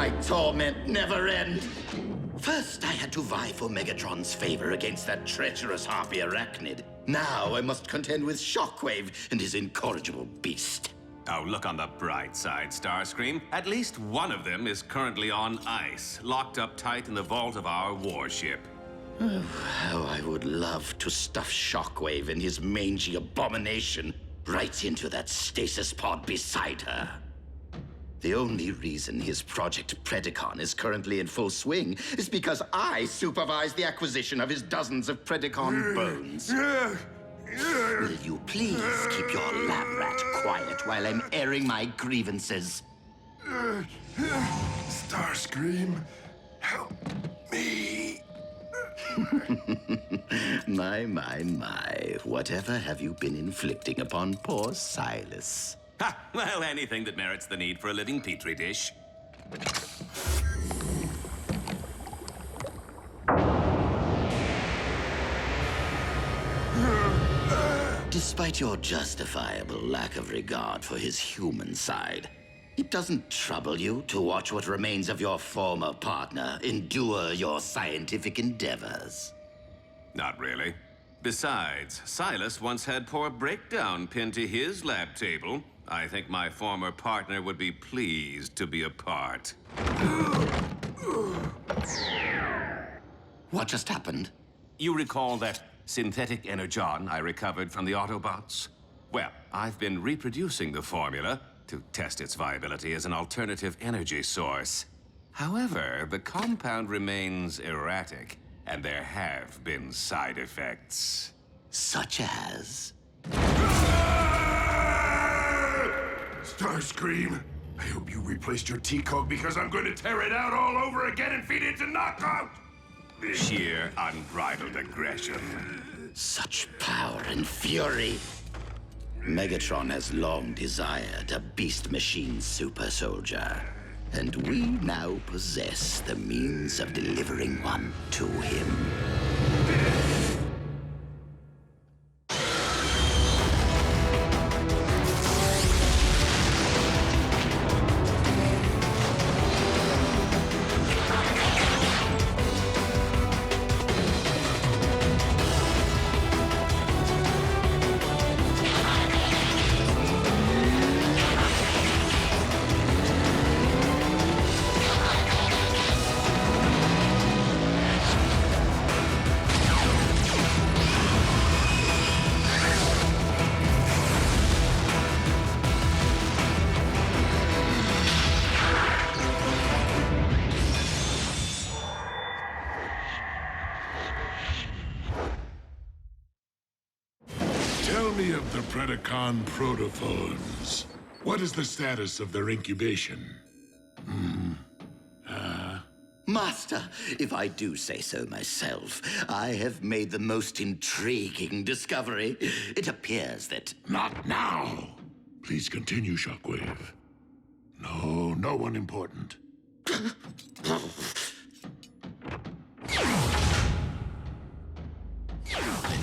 my torment never end? First, I had to vie for Megatron's favor against that treacherous harpy arachnid. Now I must contend with Shockwave and his incorrigible beast. Oh, look on the bright side, Starscream. At least one of them is currently on ice, locked up tight in the vault of our warship. Oh, how I would love to stuff Shockwave and his mangy abomination right into that stasis pod beside her. The only reason his Project Predacon is currently in full swing is because I supervise the acquisition of his dozens of Predacon bones. Will you please keep your lab rat quiet while I'm airing my grievances? Starscream, help me. My. Whatever have you been inflicting upon poor Silas? Ha! Well, anything that merits the need for a living petri dish. Despite your justifiable lack of regard for his human side, it doesn't trouble you to watch what remains of your former partner endure your scientific endeavors? Not really. Besides, Silas once had poor Breakdown pinned to his lab table. I think my former partner would be pleased to be a part. What just happened? You recall that synthetic energon I recovered from the Autobots? Well, I've been reproducing the formula to test its viability as an alternative energy source. However, the compound remains erratic, and there have been side effects. Such as? Starscream, I hope you replaced your T-Cog because I'm going to tear it out all over again and feed it to Knockout! Sheer unbridled aggression. Such power and fury. Megatron has long desired a beast machine super soldier, and we now possess the means of delivering one to him. Tell me of the Predacon protophones. What is the status of their incubation? Master, if I do say so myself, I have made the most intriguing discovery. It appears that... Not now. Please continue, Shockwave. No one important.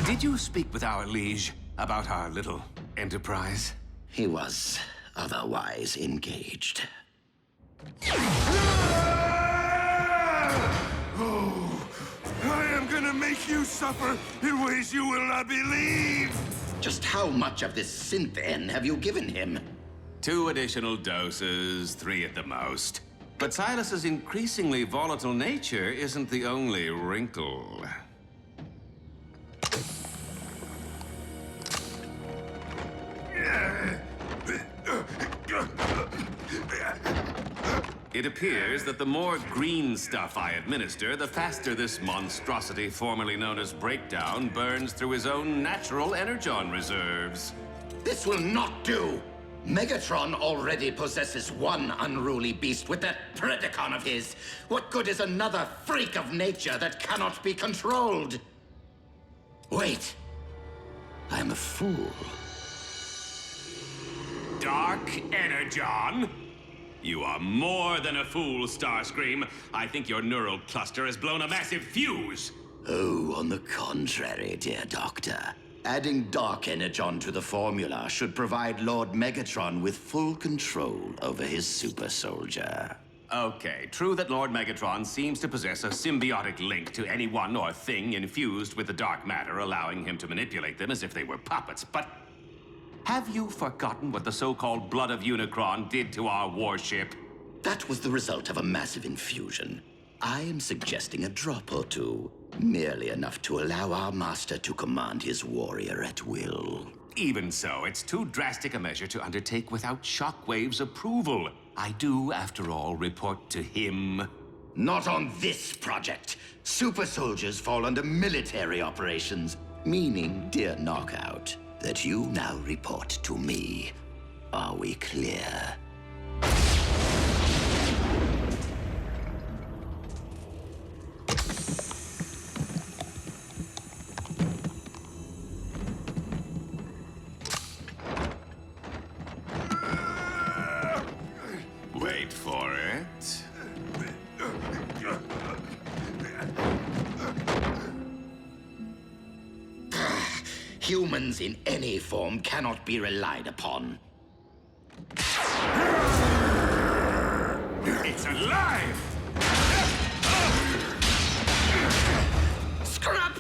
Did you speak with our liege about our little enterprise? He was otherwise engaged. Oh, I am gonna make you suffer in ways you will not believe! Just how much of this synth-N have you given him? 2 additional doses, 3 at the most. But Silas's increasingly volatile nature isn't the only wrinkle. It appears that the more green stuff I administer, the faster this monstrosity formerly known as Breakdown burns through his own natural energon reserves. This will not do! Megatron already possesses one unruly beast with that Predacon of his. What good is another freak of nature that cannot be controlled? Wait. I'm a fool. Dark Energon? You are more than a fool, Starscream. I think your neural cluster has blown a massive fuse. Oh, on the contrary, dear Doctor. Adding Dark Energon to the formula should provide Lord Megatron with full control over his super soldier. Okay, true that Lord Megatron seems to possess a symbiotic link to anyone or thing infused with the dark matter, allowing him to manipulate them as if they were puppets, but have you forgotten what the so-called Blood of Unicron did to our warship? That was the result of a massive infusion. I am suggesting a drop or two, merely enough to allow our master to command his warrior at will. Even so, it's too drastic a measure to undertake without Shockwave's approval. I do, after all, report to him. Not on this project. Super soldiers fall under military operations, meaning, dear Knockout, that you now report to me. Are we clear? Wait for it. Humans in any form cannot be relied upon. It's alive! Scrap!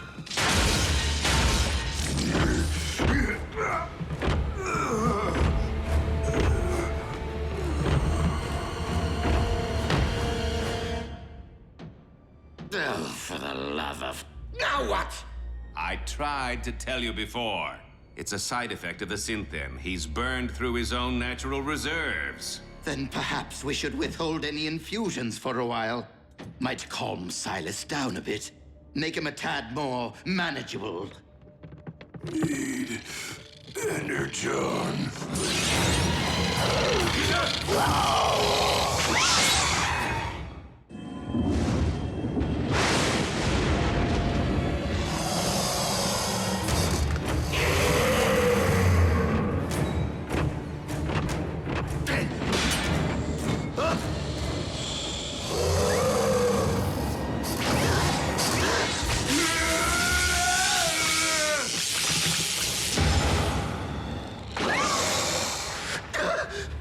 Oh, for the love of... Now what? I tried to tell you before. It's a side effect of the synth-M. He's burned through his own natural reserves. Then perhaps we should withhold any infusions for a while. Might calm Silas down a bit. Make him a tad more manageable. Need Energon.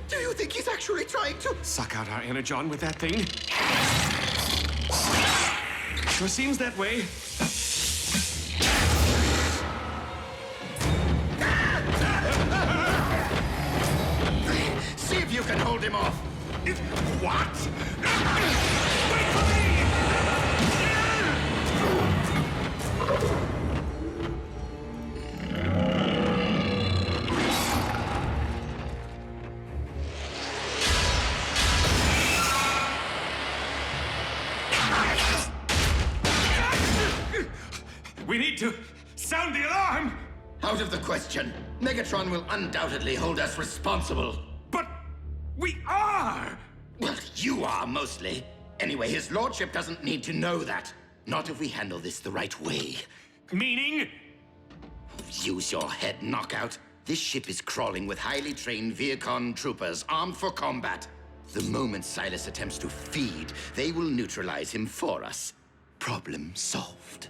Do you think he's actually trying to... Suck out our energon with that thing? Sure seems that way. See if you can hold him off. What? Wait for me! We need to sound the alarm! Out of the question. Megatron will undoubtedly hold us responsible. But we are! Well, you are, mostly. Anyway, his lordship doesn't need to know that. Not if we handle this the right way. Meaning? Use your head, Knockout. This ship is crawling with highly trained Viacon troopers armed for combat. The moment Silas attempts to feed, they will neutralize him for us. Problem solved.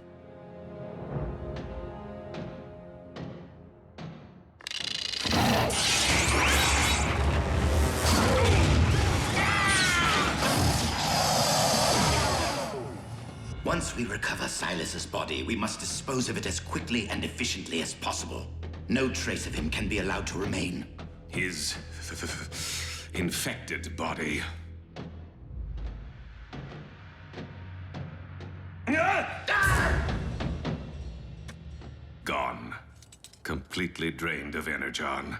Once we recover Silas's body, we must dispose of it as quickly and efficiently as possible. No trace of him can be allowed to remain. His infected body. Gone. Completely drained of energon.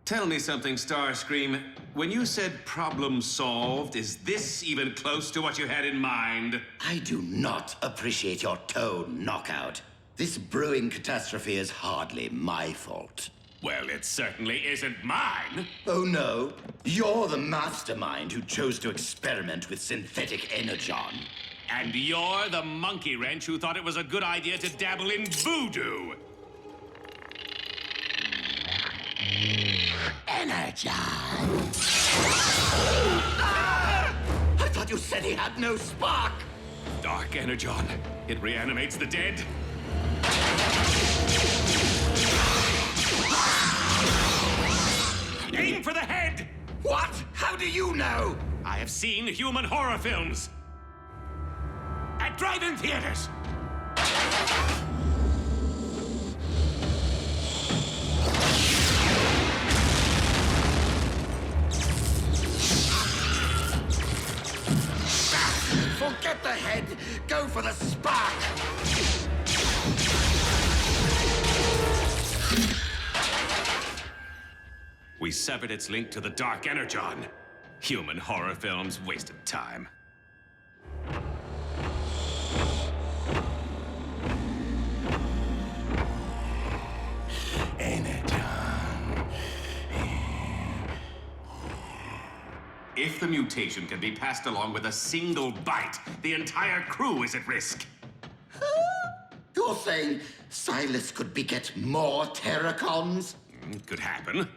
Tell me something, Starscream. When you said problem solved, is this even close to what you had in mind? I do not appreciate your tone, Knockout. This brewing catastrophe is hardly my fault. Well, it certainly isn't mine. Oh no, you're the mastermind who chose to experiment with synthetic energon. And you're the monkey wrench who thought it was a good idea to dabble in voodoo. Energon! I thought you said he had no spark! Dark energon. It reanimates the dead. Aim for the head! What? How do you know? I have seen human horror films at drive-in theaters. Forget the head. Go for the spark. We severed its link to the Dark Energon. Human horror films wasted time. Energon. If the mutation can be passed along with a single bite, the entire crew is at risk. You're saying Silas could beget more terracons? It could happen.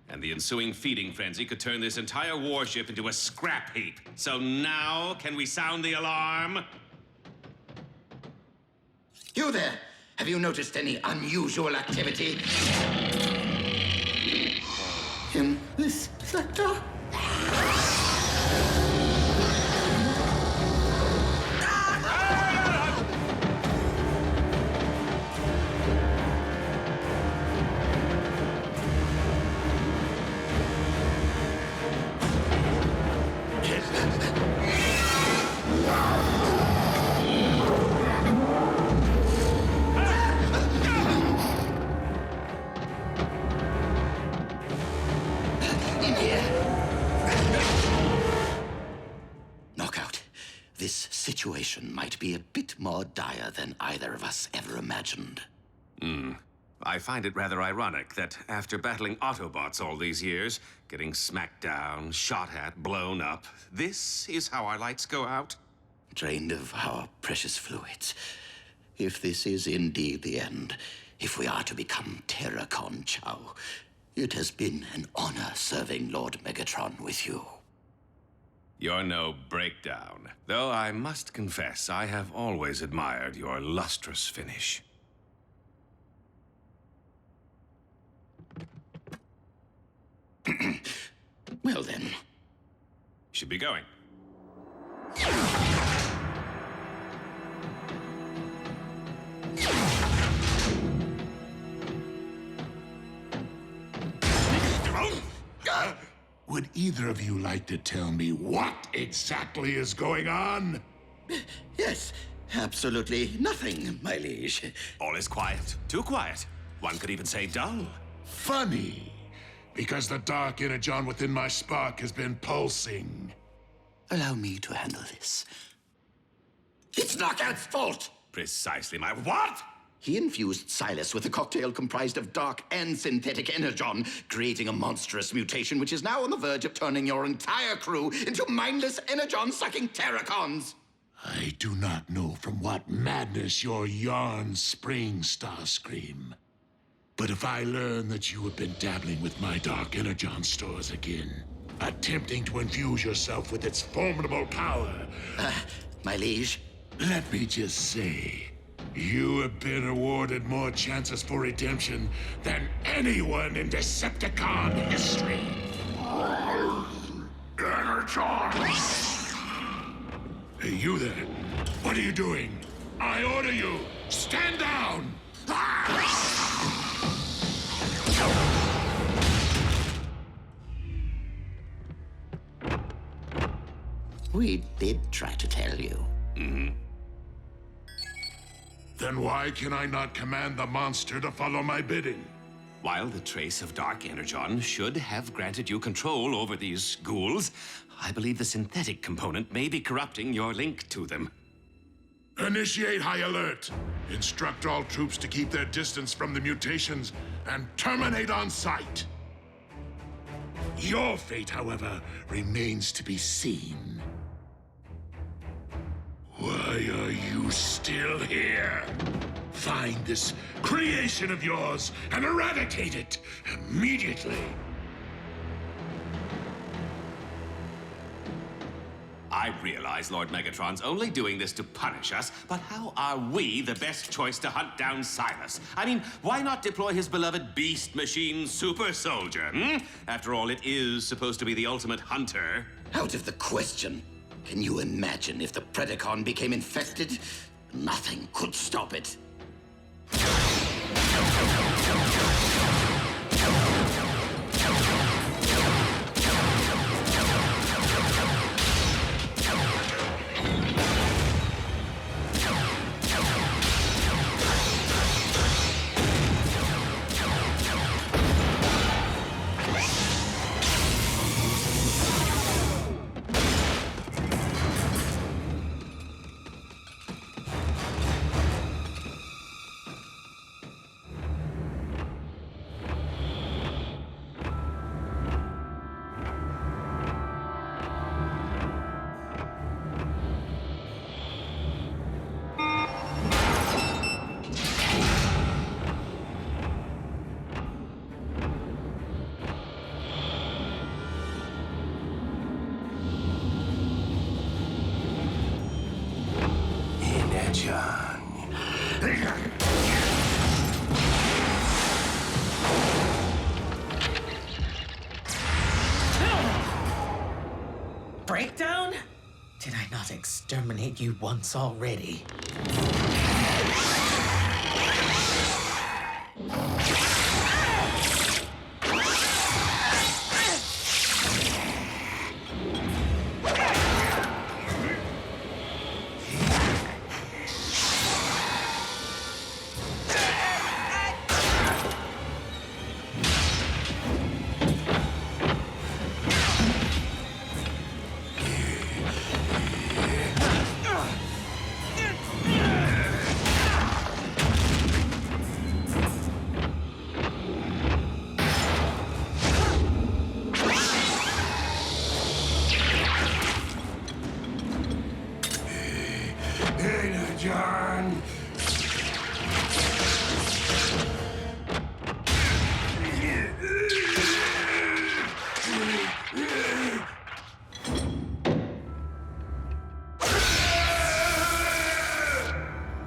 And the ensuing feeding frenzy could turn this entire warship into a scrap heap. So now, can we sound the alarm? You there! Have you noticed any unusual activity in this sector? This situation might be a bit more dire than either of us ever imagined. I find it rather ironic that after battling Autobots all these years, getting smacked down, shot at, blown up, this is how our lights go out? Drained of our precious fluids. If this is indeed the end, if we are to become terracon chow, it has been an honor serving Lord Megatron with you. You're no breakdown. Though I must confess, I have always admired your lustrous finish. Well then. Should be going. Would either of you like to tell me what exactly is going on? Yes, absolutely nothing, my liege. All is quiet. Too quiet. One could even say dull. Funny, because the dark energon within my spark has been pulsing. Allow me to handle this. It's Knockout's fault! Precisely my what? He infused Silas with a cocktail comprised of dark and synthetic energon, creating a monstrous mutation which is now on the verge of turning your entire crew into mindless energon-sucking terracons. I do not know from what madness your yarns spring, Starscream. But if I learn that you have been dabbling with my dark energon stores again, attempting to infuse yourself with its formidable power... My liege? Let me just say... you have been awarded more chances for redemption than anyone in Decepticon history. Hey, you there. What are you doing? I order you. Stand down. We did try to tell you. Then why can I not command the monster to follow my bidding? While the trace of Dark Energon should have granted you control over these ghouls, I believe the synthetic component may be corrupting your link to them. Initiate high alert. Instruct all troops to keep their distance from the mutations and terminate on sight. Your fate, however, remains to be seen. Why are you still here? Find this creation of yours and eradicate it immediately. I realize Lord Megatron's only doing this to punish us, but how are we the best choice to hunt down Silas? I mean, why not deploy his beloved beast machine super soldier, After all, it is supposed to be the ultimate hunter. Out of the question. Can you imagine if the Predacon became infected? Nothing could stop it. Breakdown? Did I not exterminate you once already?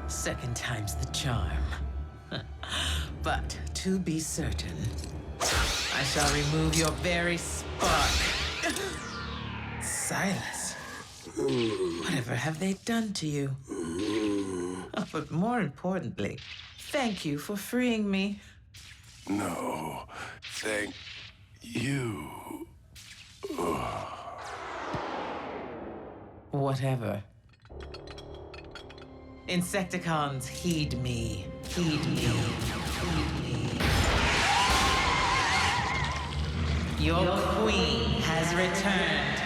Second time's the charm. But to be certain, I shall remove your very spark. Silas, whatever have they done to you? Oh, but more importantly, thank you for freeing me. No, thank you. Whatever. Insecticons, heed me. Heed me. Heed me. Your queen has returned.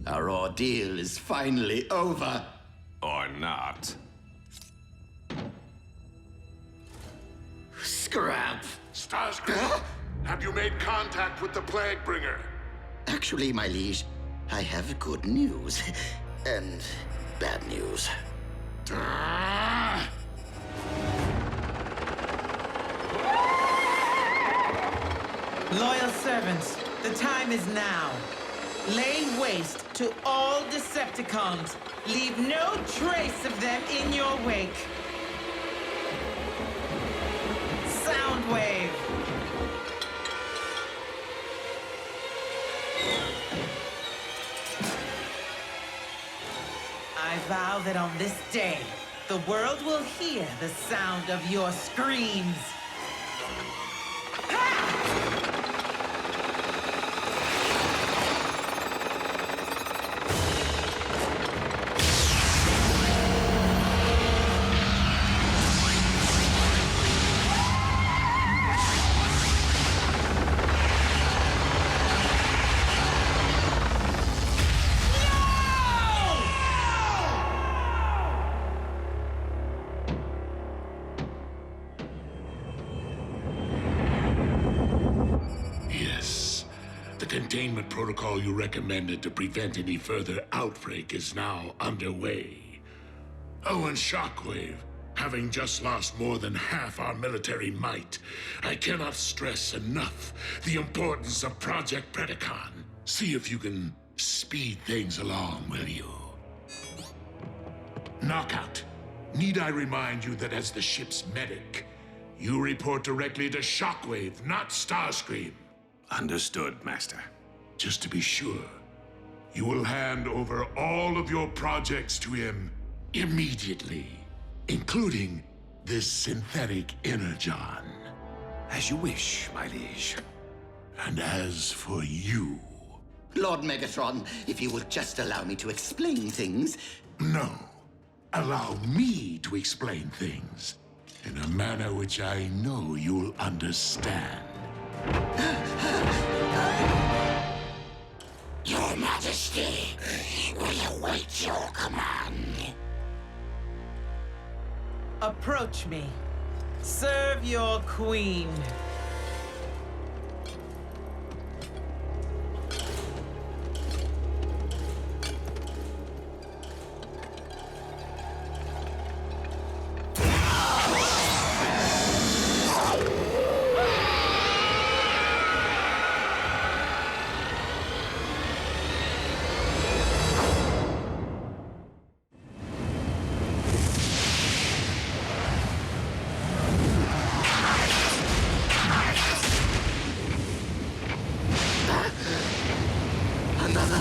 Our ordeal is finally over. Or not. Scrap! Starscream, have you made contact with the Plaguebringer? Actually, my liege, I have good news. And bad news. Loyal servants, the time is now. Lay waste to all Decepticons. Leave no trace of them in your wake. Soundwave. I vow that on this day, the world will hear the sound of your screams. containment protocol you recommended to prevent any further outbreak is now underway. Oh, and Shockwave, having just lost more than half our military might, I cannot stress enough the importance of Project Predacon. See if you can speed things along, will you? Knockout, need I remind you that as the ship's medic, you report directly to Shockwave, not Starscream. Understood, Master. Just to be sure, you will hand over all of your projects to him immediately, including this synthetic energon. As you wish, my liege. And as for you... Lord Megatron, if you would just allow me to explain things. No. Allow me to explain things in a manner which I know you'll understand. Your Majesty, we await your command. Approach me. Serve your queen.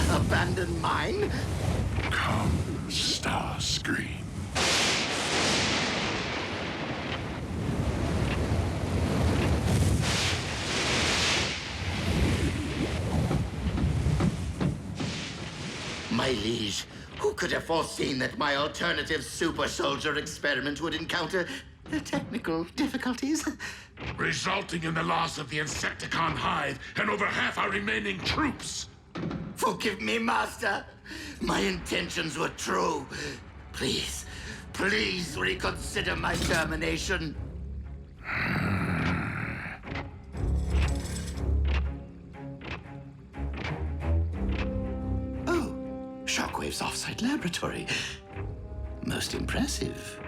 Abandoned mine? Come, Starscream. My liege, who could have foreseen that my alternative super soldier experiment would encounter technical difficulties? Resulting in the loss of the Insecticon hive and over half our remaining troops. Forgive me, Master. My intentions were true. Please, please reconsider my termination. Oh, Shockwave's offsite laboratory. Most impressive.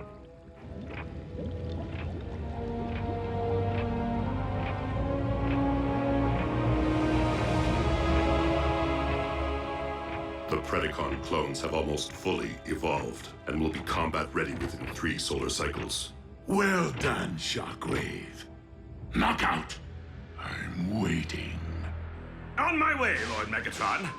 The Predacon clones have almost fully evolved and will be combat ready within 3 solar cycles. Well done, Shockwave. Knockout! I'm waiting. On my way, Lord Megatron.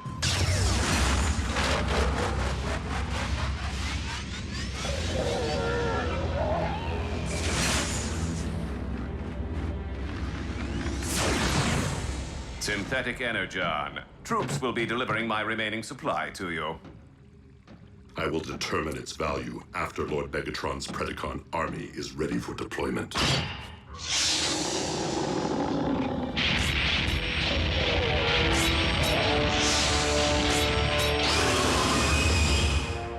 Synthetic energon. Troops will be delivering my remaining supply to you. I will determine its value after Lord Megatron's Predacon army is ready for deployment.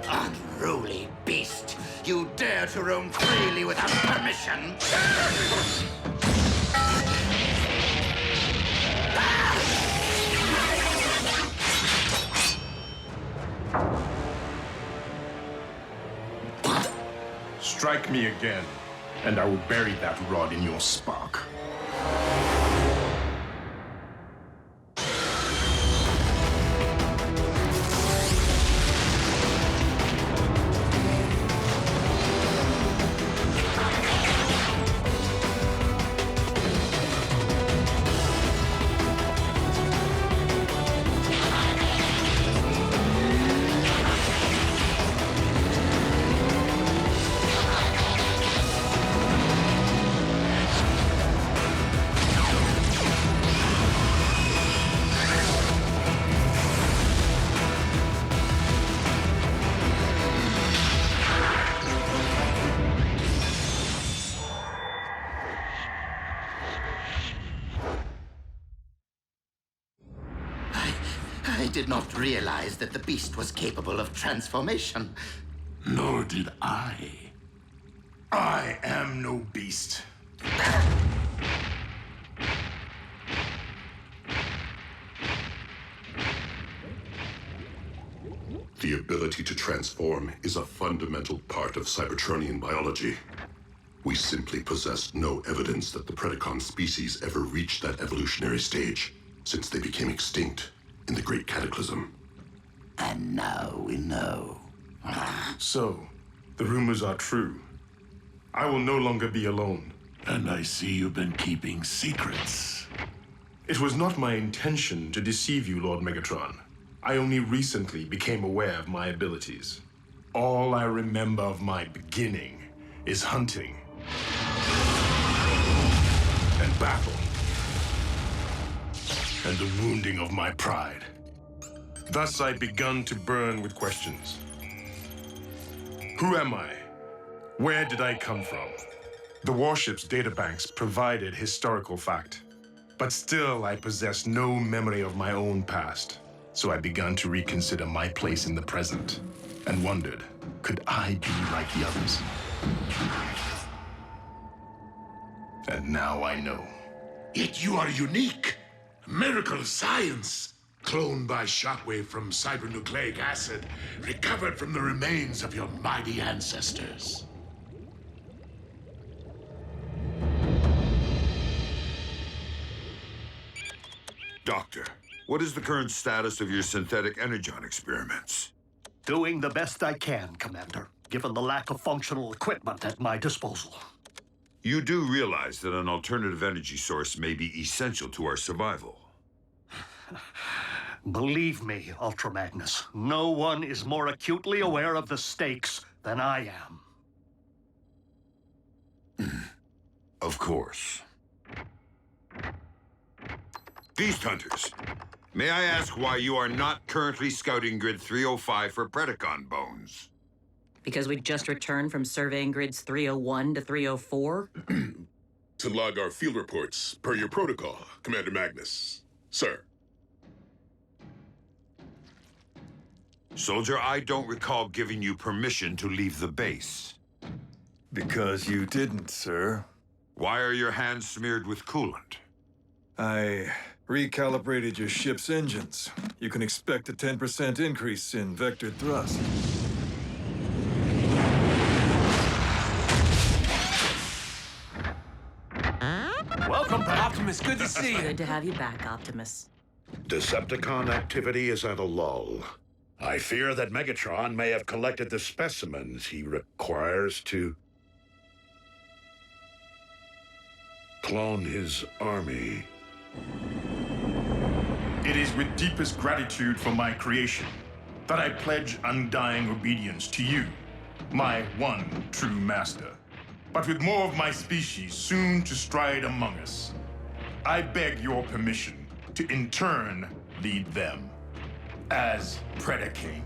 Unruly beast! You dare to roam freely without permission! Strike me again, and I will bury that rod in your spark. I did not realize that the beast was capable of transformation. Nor did I. I am no beast. ability to transform is a fundamental part of Cybertronian biology. We simply possess no evidence that the Predacon species ever reached that evolutionary stage, since they became extinct in the Great Cataclysm. And now we know. So, the rumors are true. I will no longer be alone. And I see you've been keeping secrets. It was not my intention to deceive you, Lord Megatron. I only recently became aware of my abilities. All I remember of my beginning is hunting and battle and the wounding of my pride. Thus I begun to burn with questions. Who am I? Where did I come from? The warship's databanks provided historical fact, but still I possess no memory of my own past. So I began to reconsider my place in the present and wondered, could I be like the others? And now I know. Yet you are unique. Miracle of science. Cloned by shockwave from cybernucleic acid, recovered from the remains of your mighty ancestors. Doctor, what is the current status of your synthetic energon experiments? Doing the best I can, Commander, given the lack of functional equipment at my disposal. You do realize that an alternative energy source may be essential to our survival. Believe me, Ultra Magnus, no one is more acutely aware of the stakes than I am. Of course. Beast Hunters, may I ask why you are not currently scouting Grid 305 for Predacon bones? Because we just returned from surveying grids 301 to 304? To log our field reports, per your protocol, Commander Magnus. Sir. Soldier, I don't recall giving you permission to leave the base. Because you didn't, sir. Why are your hands smeared with coolant? I recalibrated your ship's engines. You can expect a 10% increase in vectored thrust. Welcome back. Optimus, good to see you. Good to have you back, Optimus. Decepticon activity is at a lull. I fear that Megatron may have collected the specimens he requires to clone his army. It is with deepest gratitude for my creation that I pledge undying obedience to you, my one true master. But with more of my species soon to stride among us, I beg your permission to in turn lead them as Predacon.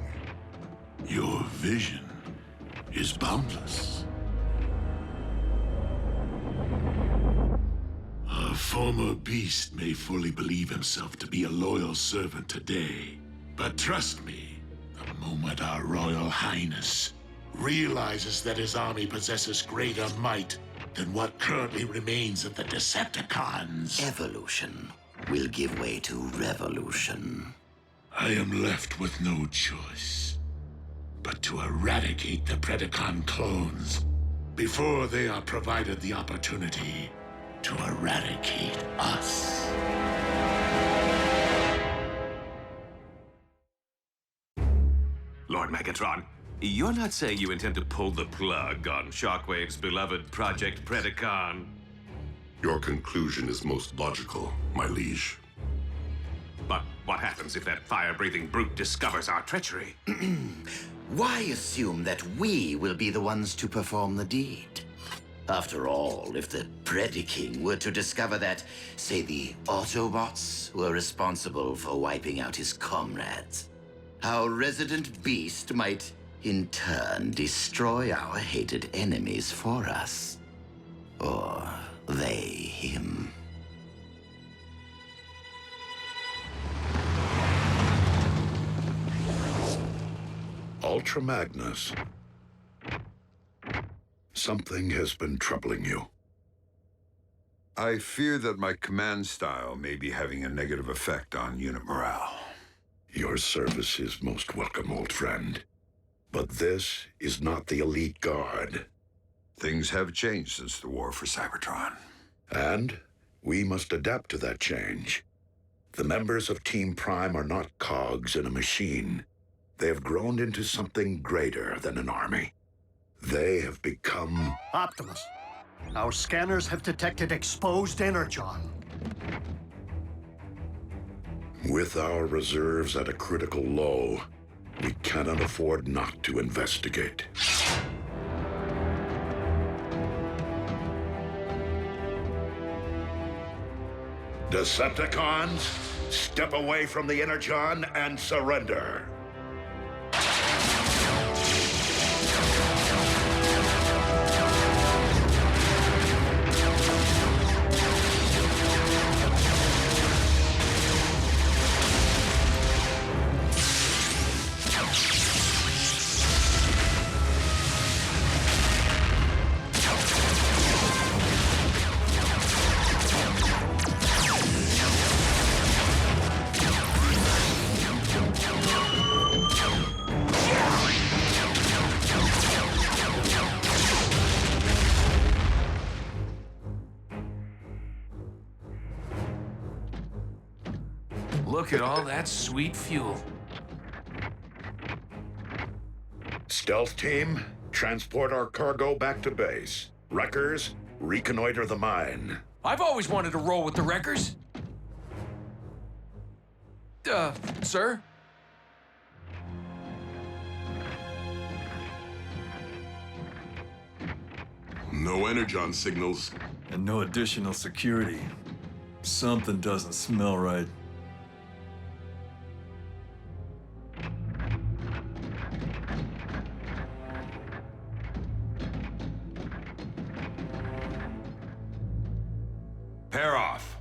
Your vision is boundless. A former beast may fully believe himself to be a loyal servant today, but trust me, the moment our Royal Highness realizes that his army possesses greater might than what currently remains of the Decepticons, Evolution will give way to revolution. I am left with no choice but to eradicate the Predacon clones before they are provided the opportunity to eradicate us. Lord Megatron, you're not saying you intend to pull the plug on Shockwave's beloved Project Predacon? Your conclusion is most logical, my liege. But what happens if that fire-breathing brute discovers our treachery? Why assume that we will be the ones to perform the deed? After all, if the Predacon were to discover that, say, the Autobots were responsible for wiping out his comrades, our resident beast might, in turn, destroy our hated enemies for us. Or they him. Ultra Magnus. Something has been troubling you. I fear that my command style may be having a negative effect on unit morale. Your service is most welcome, old friend. But this is not the elite guard. Things have changed since the war for Cybertron. And we must adapt to that change. The members of Team Prime are not cogs in a machine. They have grown into something greater than an army. They have become... Optimus, our scanners have detected exposed energon. With our reserves at a critical low, we cannot afford not to investigate. Decepticons, step away from the Energon and surrender. Look at all that sweet fuel. Stealth team, transport our cargo back to base. Wreckers, reconnoiter the mine. I've always wanted to roll with the Wreckers. Sir? No Energon signals. And no additional security. Something doesn't smell right. Pair off.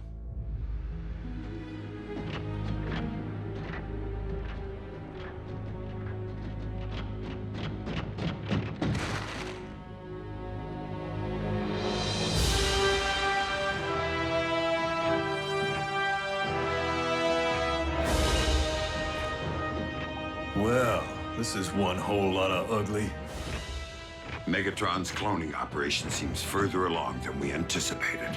Well, this is one whole lot of ugly. Megatron's cloning operation seems further along than we anticipated.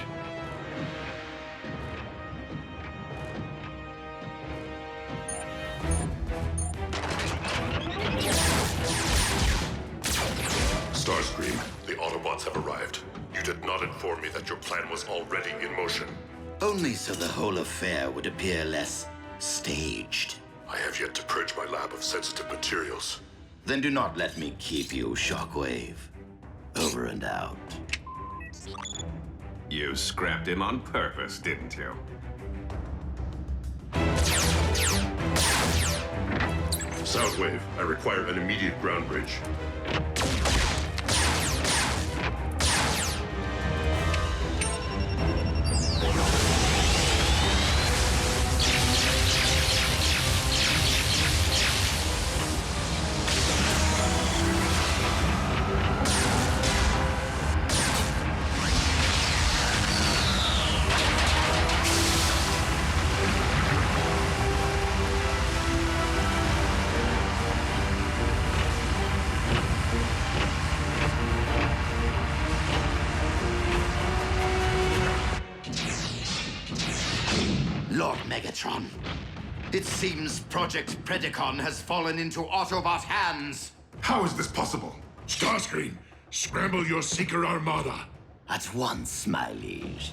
Starscream, the Autobots have arrived. You did not inform me that your plan was already in motion. Only so the whole affair would appear less staged. I have yet to purge my lab of sensitive materials. Then do not let me keep you, Shockwave. Over and out. You scrapped him on purpose, didn't you? Soundwave, I require an immediate ground bridge. Lord Megatron, it seems Project Predacon has fallen into Autobot hands. How is this possible? Starscream, scramble your Seeker Armada. At once, my liege.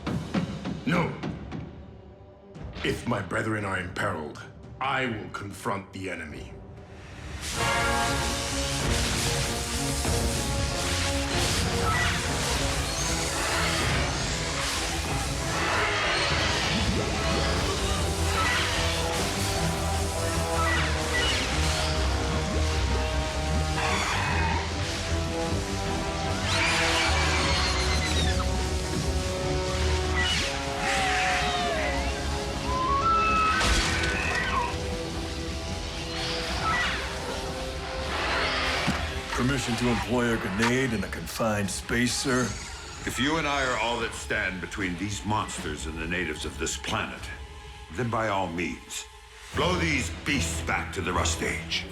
No. If my brethren are imperiled, I will confront the enemy. Permission to employ a grenade in a confined space, sir? If you and I are all that stand between these monsters and the natives of this planet, then by all means, blow these beasts back to the rust age.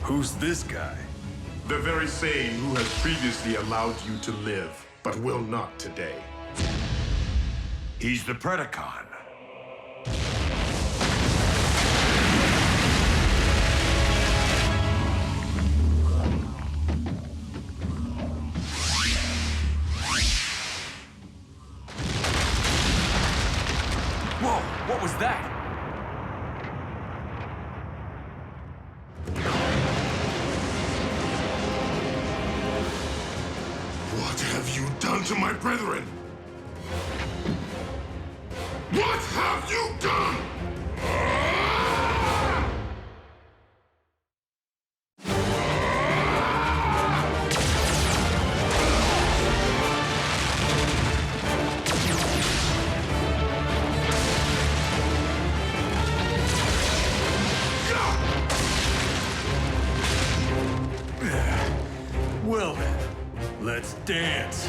Who's this guy? The very same who has previously allowed you to live, but will not today. He's the Predacon. Whoa, what was that? What have you done to my brethren? What have you done? Well then, let's dance.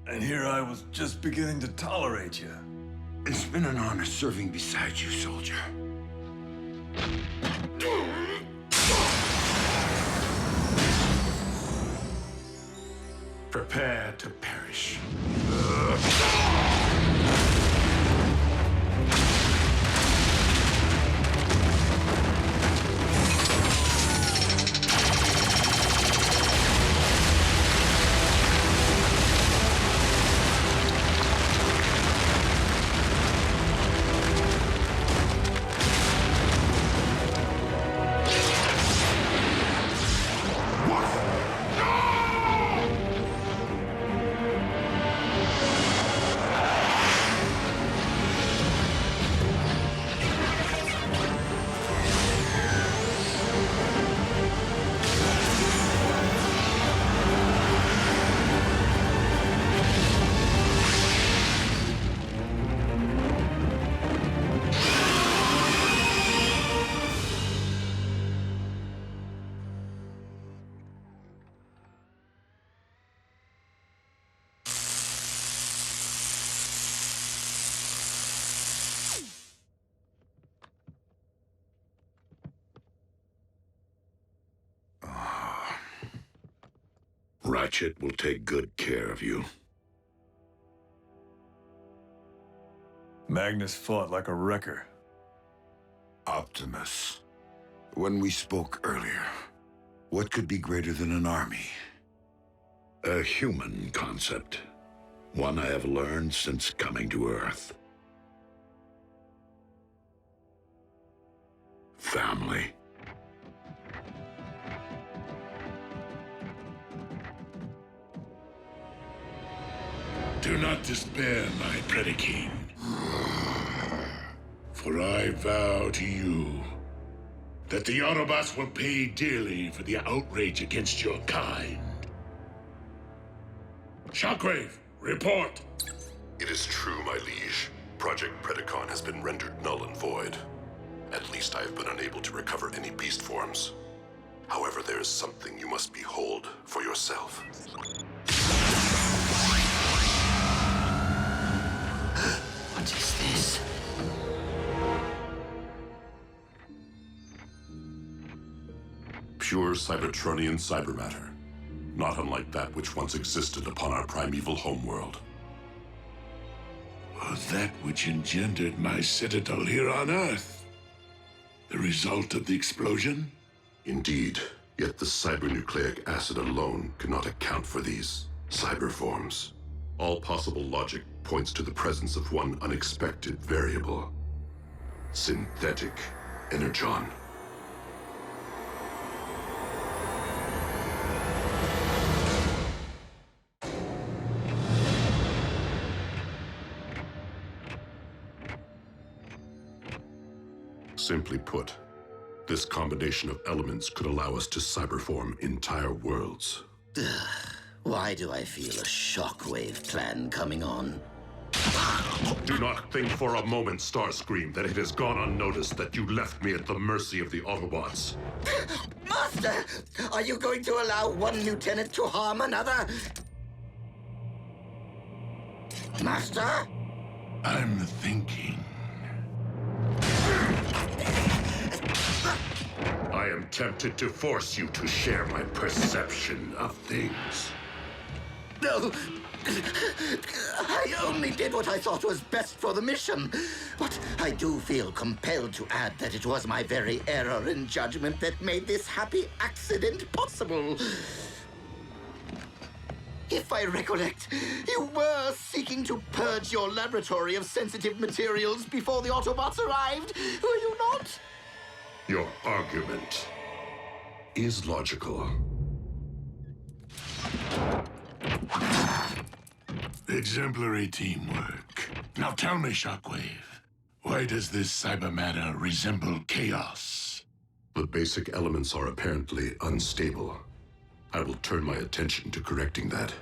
And here I was just beginning to tolerate you. It's been an honor serving beside you, soldier. Prepare to perish. Ratchet will take good care of you. Magnus fought like a wrecker. Optimus, when we spoke earlier, what could be greater than an army? A human concept. One I have learned since coming to Earth. Family. Do not despair, my Predacon. For I vow to you that the Autobots will pay dearly for the outrage against your kind. Shockwave, report! It is true, my liege. Project Predacon has been rendered null and void. At least I have been unable to recover any beast forms. However, there is something you must behold for yourself. What is this? Pure Cybertronian cybermatter. Not unlike that which once existed upon our primeval homeworld. Was that which engendered my citadel here on Earth the result of the explosion? Indeed, yet the cybernucleic acid alone cannot account for these cyber forms. All possible logic points to the presence of one unexpected variable. Synthetic energon. Simply put, this combination of elements could allow us to cyberform entire worlds. Why do I feel a shockwave plan coming on? Do not think for a moment, Starscream, that it has gone unnoticed that you left me at the mercy of the Autobots. Master! Are you going to allow one lieutenant to harm another? Master? I'm thinking. I am tempted to force you to share my perception of things. No! I only did what I thought was best for the mission. But I do feel compelled to add that it was my very error in judgment that made this happy accident possible. If I recollect, you were seeking to purge your laboratory of sensitive materials before the Autobots arrived, were you not? Your argument is logical. Exemplary teamwork. Now tell me, Shockwave, why does this cyber matter resemble chaos? The basic elements are apparently unstable. I will turn my attention to correcting that.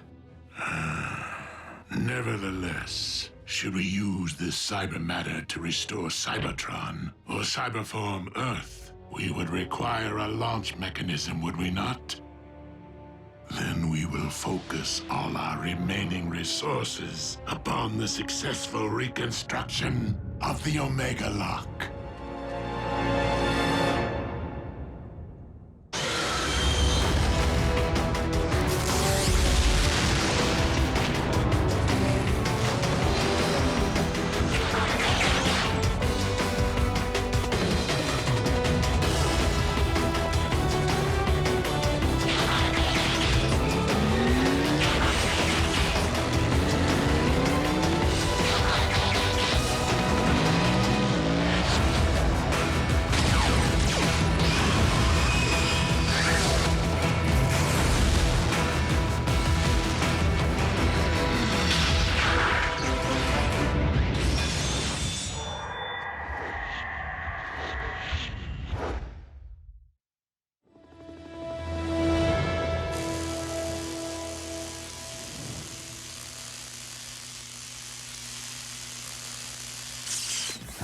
Nevertheless, should we use this cyber matter to restore Cybertron or cyberform Earth, we would require a launch mechanism, would we not? Then we will focus all our remaining resources upon the successful reconstruction of the Omega Lock.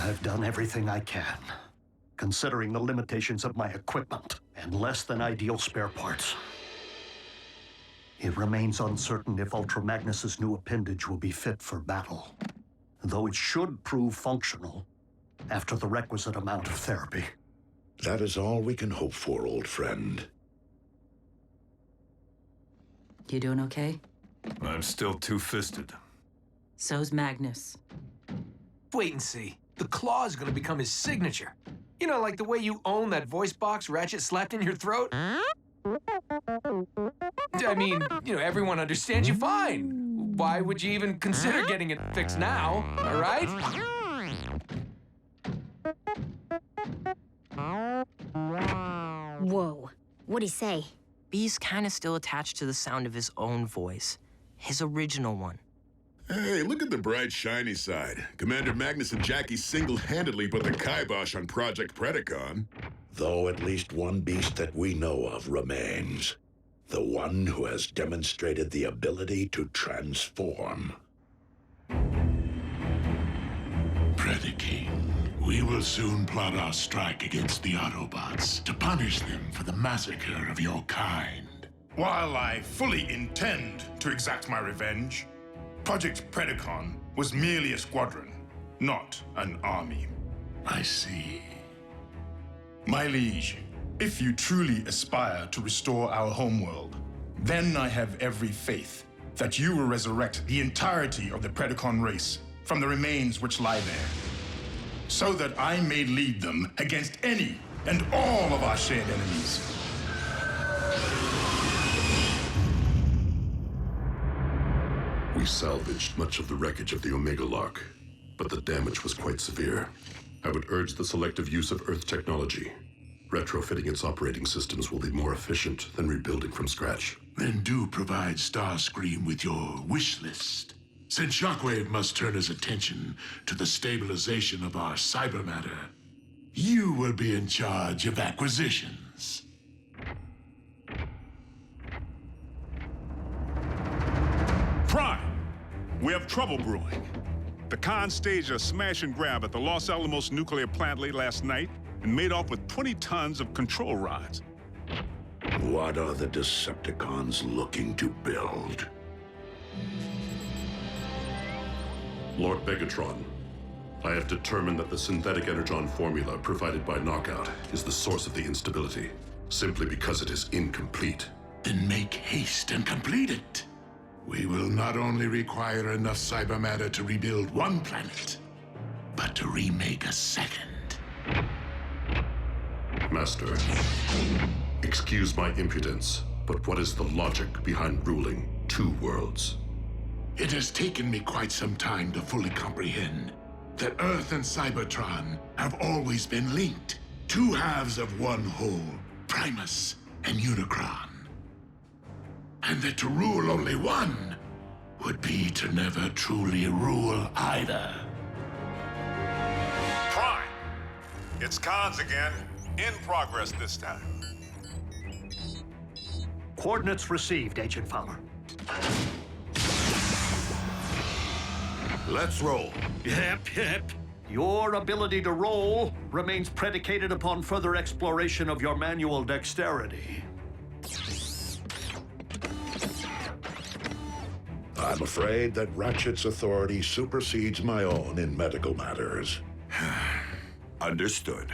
I've done everything I can, considering the limitations of my equipment and less than ideal spare parts. It remains uncertain if Ultra Magnus's new appendage will be fit for battle, though it should prove functional after the requisite amount of therapy. That is all we can hope for, old friend. You doing okay? I'm still two-fisted. So's Magnus. Wait and see. The claw is gonna become his signature. You know, like the way you own that voice box Ratchet slapped in your throat? I mean, you know, everyone understands you fine. Why would you even consider getting it fixed now, all right? Whoa. What'd he say? B's kinda still attached to the sound of his own voice. His original one. Hey, look at the bright, shiny side. Commander Magnus and Jackie single-handedly put the kibosh on Project Predacon. Though at least one beast that we know of remains. The one who has demonstrated the ability to transform. Predacon, we will soon plot our strike against the Autobots to punish them for the massacre of your kind. While I fully intend to exact my revenge, Project Predacon was merely a squadron, not an army. I see. My liege, if you truly aspire to restore our homeworld, then I have every faith that you will resurrect the entirety of the Predacon race from the remains which lie there, so that I may lead them against any and all of our shared enemies. We salvaged much of the wreckage of the Omega Lark, but the damage was quite severe. I would urge the selective use of Earth technology. Retrofitting its operating systems will be more efficient than rebuilding from scratch. Then do provide Starscream with your wish list. Since Shockwave must turn his attention to the stabilization of our cyber matter, you will be in charge of acquisitions. Prime! We have trouble brewing. The Khan staged a smash and grab at the Los Alamos nuclear plant late last night and made off with 20 tons of control rods. What are the Decepticons looking to build? Lord Megatron, I have determined that the synthetic energon formula provided by Knockout is the source of the instability, simply because it is incomplete. Then make haste and complete it. We will not only require enough cyber matter to rebuild one planet, but to remake a second. Master, excuse my impudence, but what is the logic behind ruling two worlds? It has taken me quite some time to fully comprehend that Earth and Cybertron have always been linked. Two halves of one whole, Primus and Unicron. And that to rule only one would be to never truly rule either. Prime! It's Khans again. In progress this time. Coordinates received, Agent Fowler. Let's roll. Yep. Your ability to roll remains predicated upon further exploration of your manual dexterity. I'm afraid that Ratchet's authority supersedes my own in medical matters. Understood.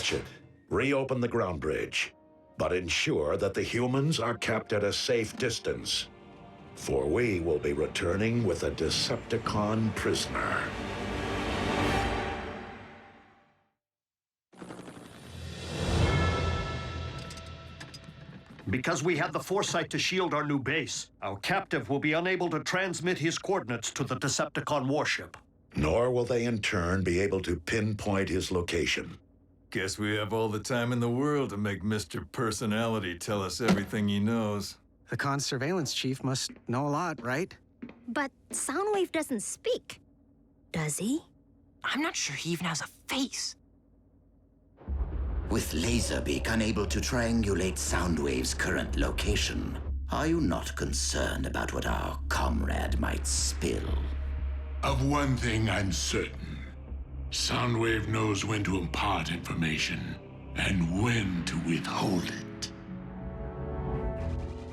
Ratchet, reopen the ground bridge, but ensure that the humans are kept at a safe distance, for we will be returning with a Decepticon prisoner. Because we had the foresight to shield our new base, our captive will be unable to transmit his coordinates to the Decepticon warship. Nor will they in turn be able to pinpoint his location. Guess we have all the time in the world to make Mr. Personality tell us everything he knows. The Con's surveillance chief must know a lot, right? But Soundwave doesn't speak. Does he? I'm not sure he even has a face. With Laserbeak unable to triangulate Soundwave's current location, are you not concerned about what our comrade might spill? Of one thing I'm certain. Soundwave knows when to impart information and when to withhold it.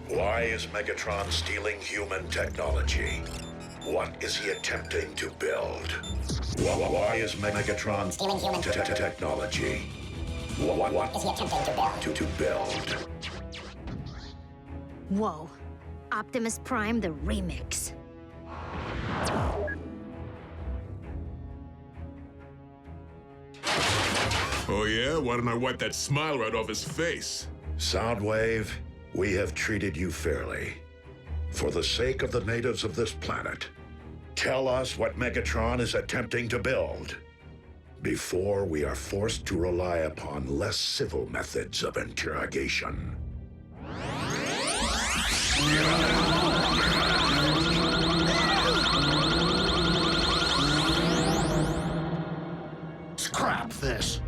Why is Megatron stealing human technology? What is he attempting to build? Why is Megatron stealing human technology? What is he attempting to build? Whoa. Optimus Prime, the remix. Oh yeah? Why don't I wipe that smile right off his face? Soundwave, we have treated you fairly. For the sake of the natives of this planet, tell us what Megatron is attempting to build, before we are forced to rely upon less civil methods of interrogation. Scrap this.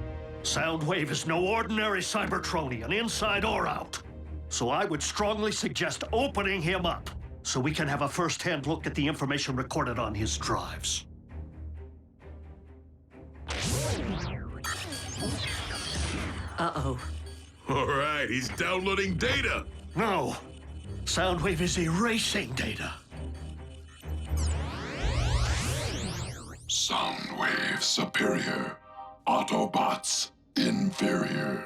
Soundwave is no ordinary Cybertronian, inside or out. So I would strongly suggest opening him up, so we can have a first-hand look at the information recorded on his drives. Uh-oh. All right, he's downloading data. No. Soundwave is erasing data. Soundwave superior. Autobots inferior.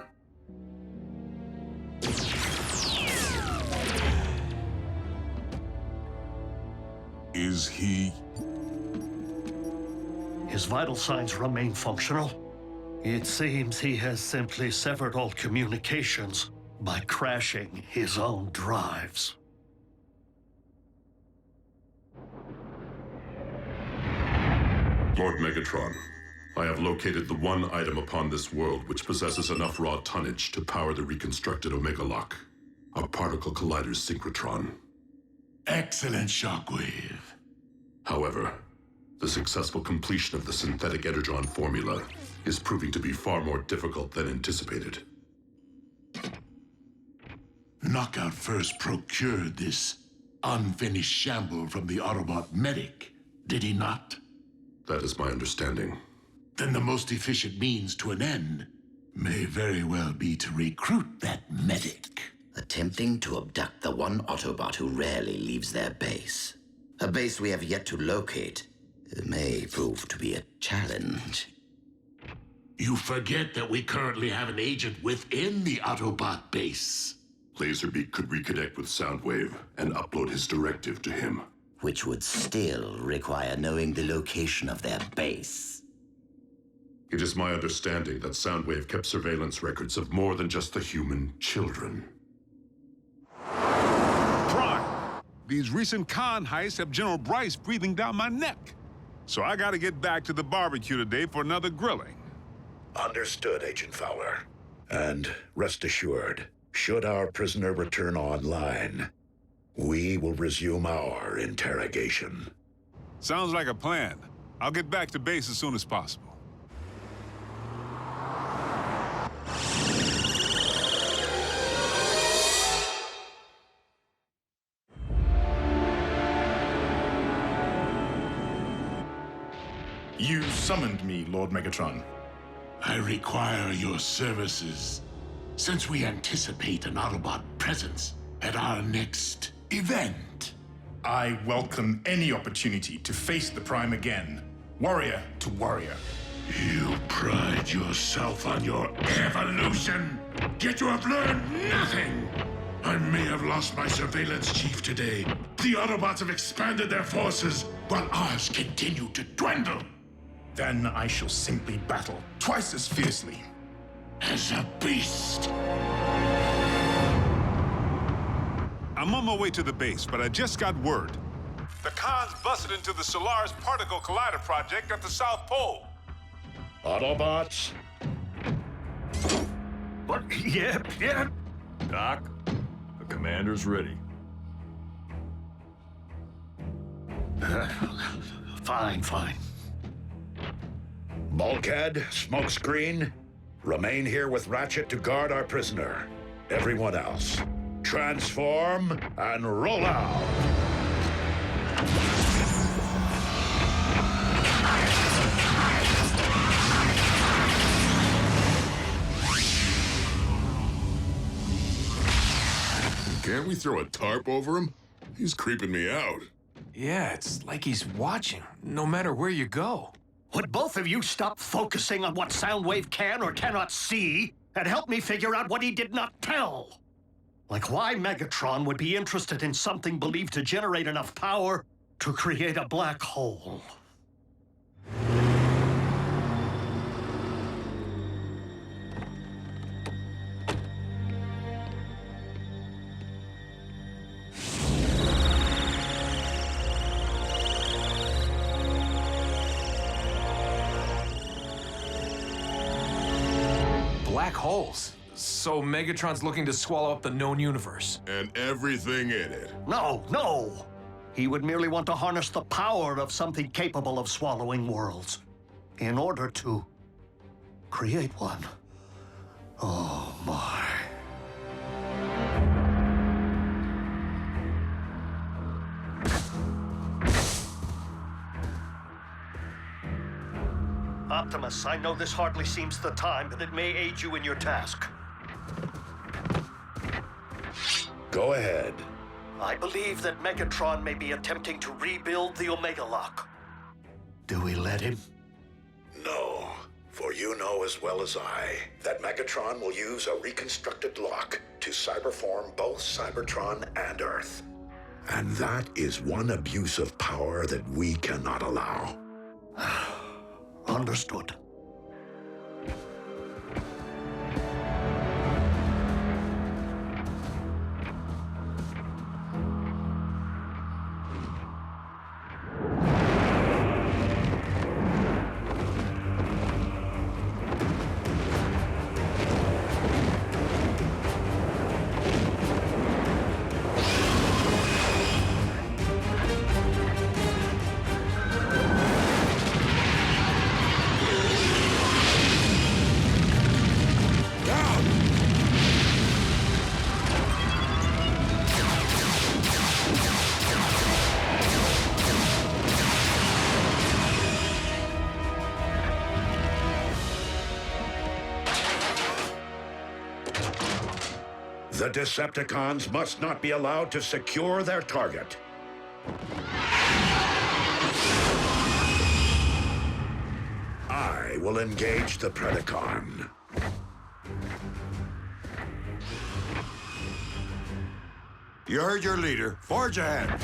Is he... His vital signs remain functional. It seems he has simply severed all communications by crashing his own drives. Lord Megatron, I have located the one item upon this world which possesses enough raw tonnage to power the reconstructed Omega Lock, a particle collider's synchrotron. Excellent, Shockwave. However, the successful completion of the synthetic energon formula is proving to be far more difficult than anticipated. Knockout first procured this unfinished shamble from the Autobot medic, did he not? That is my understanding. Then the most efficient means to an end may very well be to recruit that medic. Attempting to abduct the one Autobot who rarely leaves their base. A base we have yet to locate may prove to be a challenge. You forget that we currently have an agent within the Autobot base. Laserbeak could reconnect with Soundwave and upload his directive to him. Which would still require knowing the location of their base. It is my understanding that Soundwave kept surveillance records of more than just the human children. Prime, these recent con heists have General Bryce breathing down my neck. So I gotta get back to the barbecue today for another grilling. Understood, Agent Fowler. And rest assured, should our prisoner return online, we will resume our interrogation. Sounds like a plan. I'll get back to base as soon as possible. You summoned me, Lord Megatron. I require your services, since we anticipate an Autobot presence at our next event. I welcome any opportunity to face the Prime again, warrior to warrior. You pride yourself on your evolution, yet you have learned nothing! I may have lost my surveillance chief today. The Autobots have expanded their forces, while ours continue to dwindle. Then I shall simply battle twice as fiercely. As a beast. I'm on my way to the base, but I just got word. The Khans busted into the Solaris Particle Collider project at the South Pole. Autobots? What? Yep. Doc, the commander's ready. Fine. Bulkhead, smokescreen, remain here with Ratchet to guard our prisoner. Everyone else, transform and roll out. Can't we throw a tarp over him? He's creeping me out. Yeah, it's like he's watching, no matter where you go. Would both of you stop focusing on what Soundwave can or cannot see and help me figure out what he did not tell? Like why Megatron would be interested in something believed to generate enough power to create a black hole. Black holes. So Megatron's looking to swallow up the known universe. And everything in it. No. He would merely want to harness the power of something capable of swallowing worlds in order to create one. Oh, my. Optimus, I know this hardly seems the time, but it may aid you in your task. Go ahead. I believe that Megatron may be attempting to rebuild the Omega Lock. Do we let him? No, for you know as well as I that Megatron will use a reconstructed lock to cyberform both Cybertron and Earth. And that is one abuse of power that we cannot allow. Understood. The Decepticons must not be allowed to secure their target. I will engage the Predacon. You heard your leader. Forge ahead.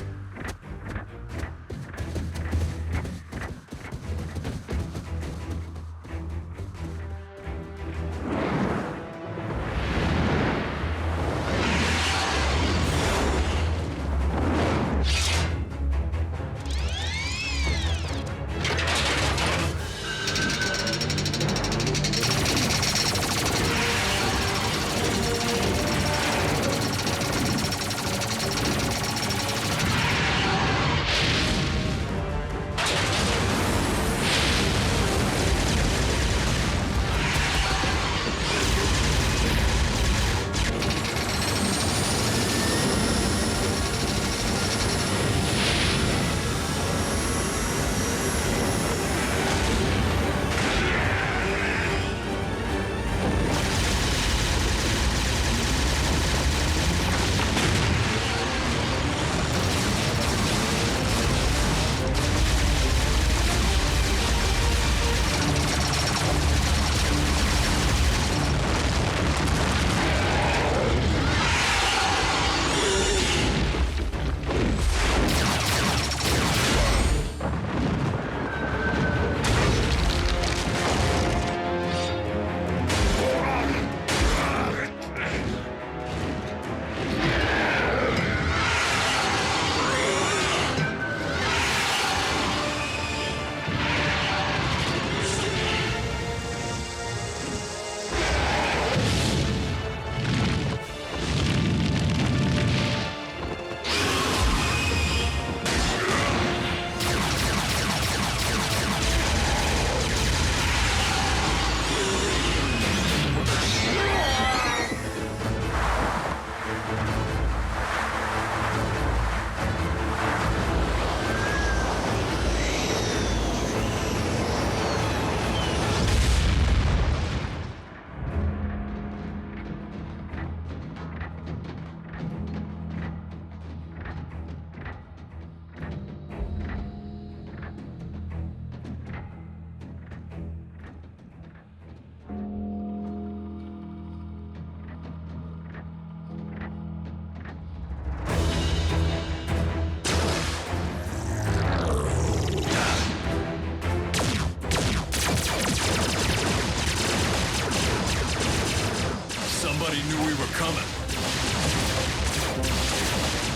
Somebody knew we were coming.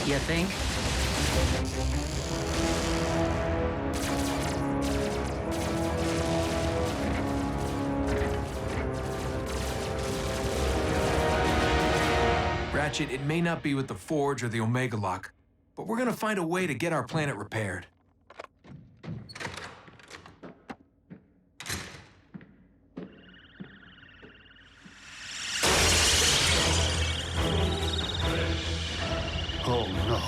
You think? Ratchet, it may not be with the Forge or the Omega Lock, but we're gonna find a way to get our planet repaired. Oh no.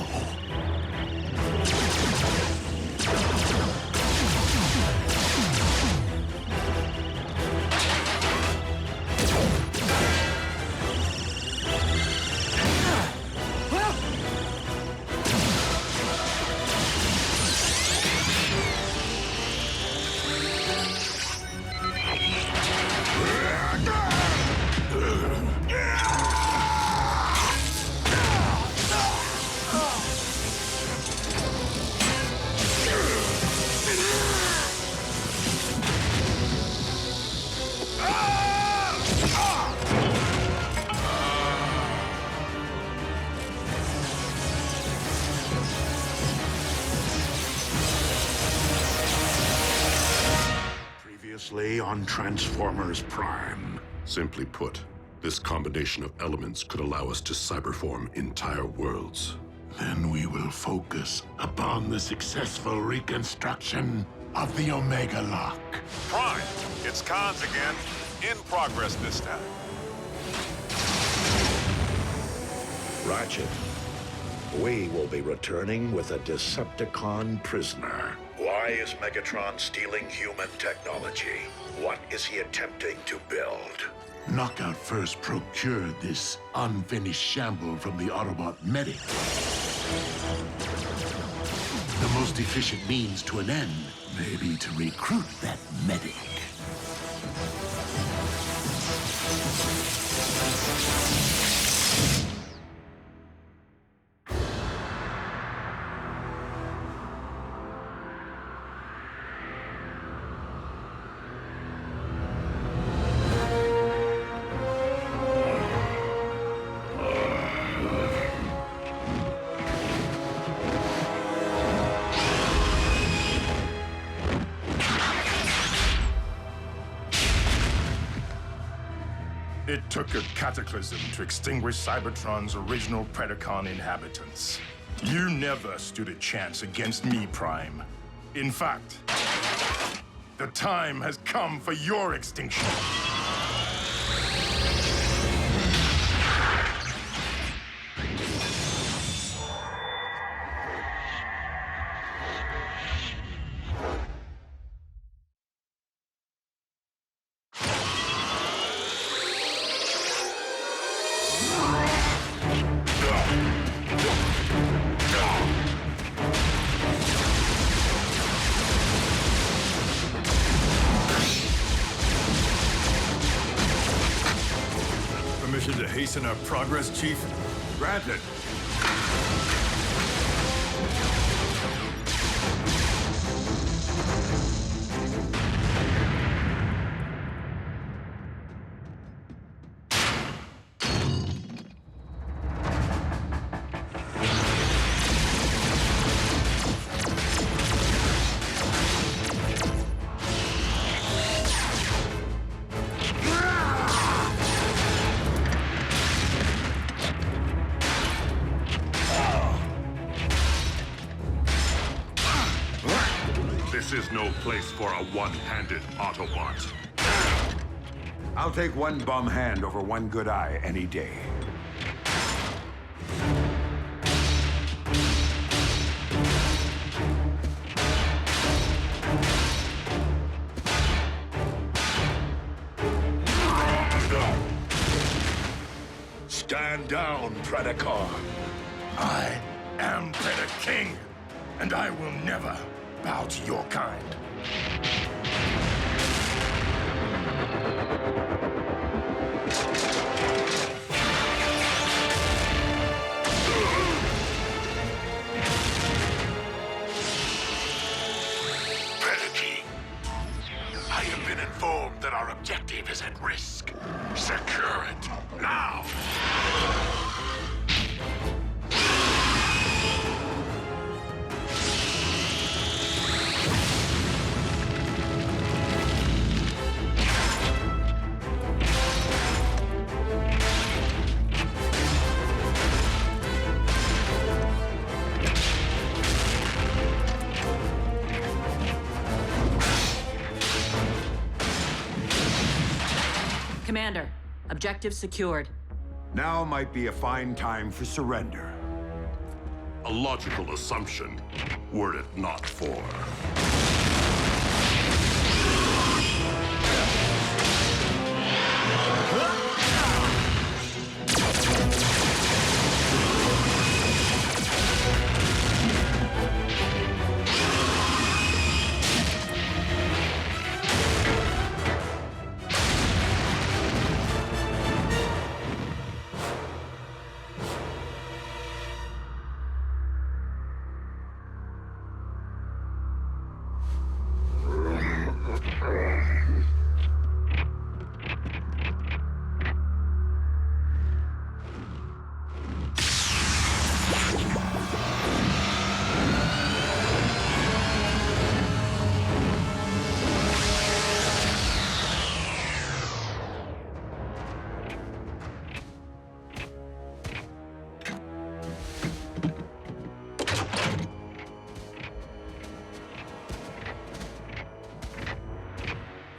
Previously on Transformers Prime. Simply put, this combination of elements could allow us to cyberform entire worlds. Then we will focus upon the successful reconstruction of the Omega Lock. Prime, it's Cons again. In progress this time. Ratchet, we will be returning with a Decepticon prisoner. Why is Megatron stealing human technology? What is he attempting to build? Knockout first procured this unfinished shamble from the Autobot medic. The most efficient means to an end may be to recruit that medic. It took a cataclysm to extinguish Cybertron's original Predacon inhabitants. You never stood a chance against me, Prime. In fact, the time has come for your extinction. Permission to hasten our progress, Chief? Granted. This is no place for a one-handed Autobot. I'll take one bum hand over one good eye any day. Stand down, Predacon. I am Predacon, and I will never bow to your kind. Predacon, I have been informed that our objective is at risk. task. Secure it, now! Commander, objective secured. Now might be a fine time for surrender. A logical assumption, were it not for...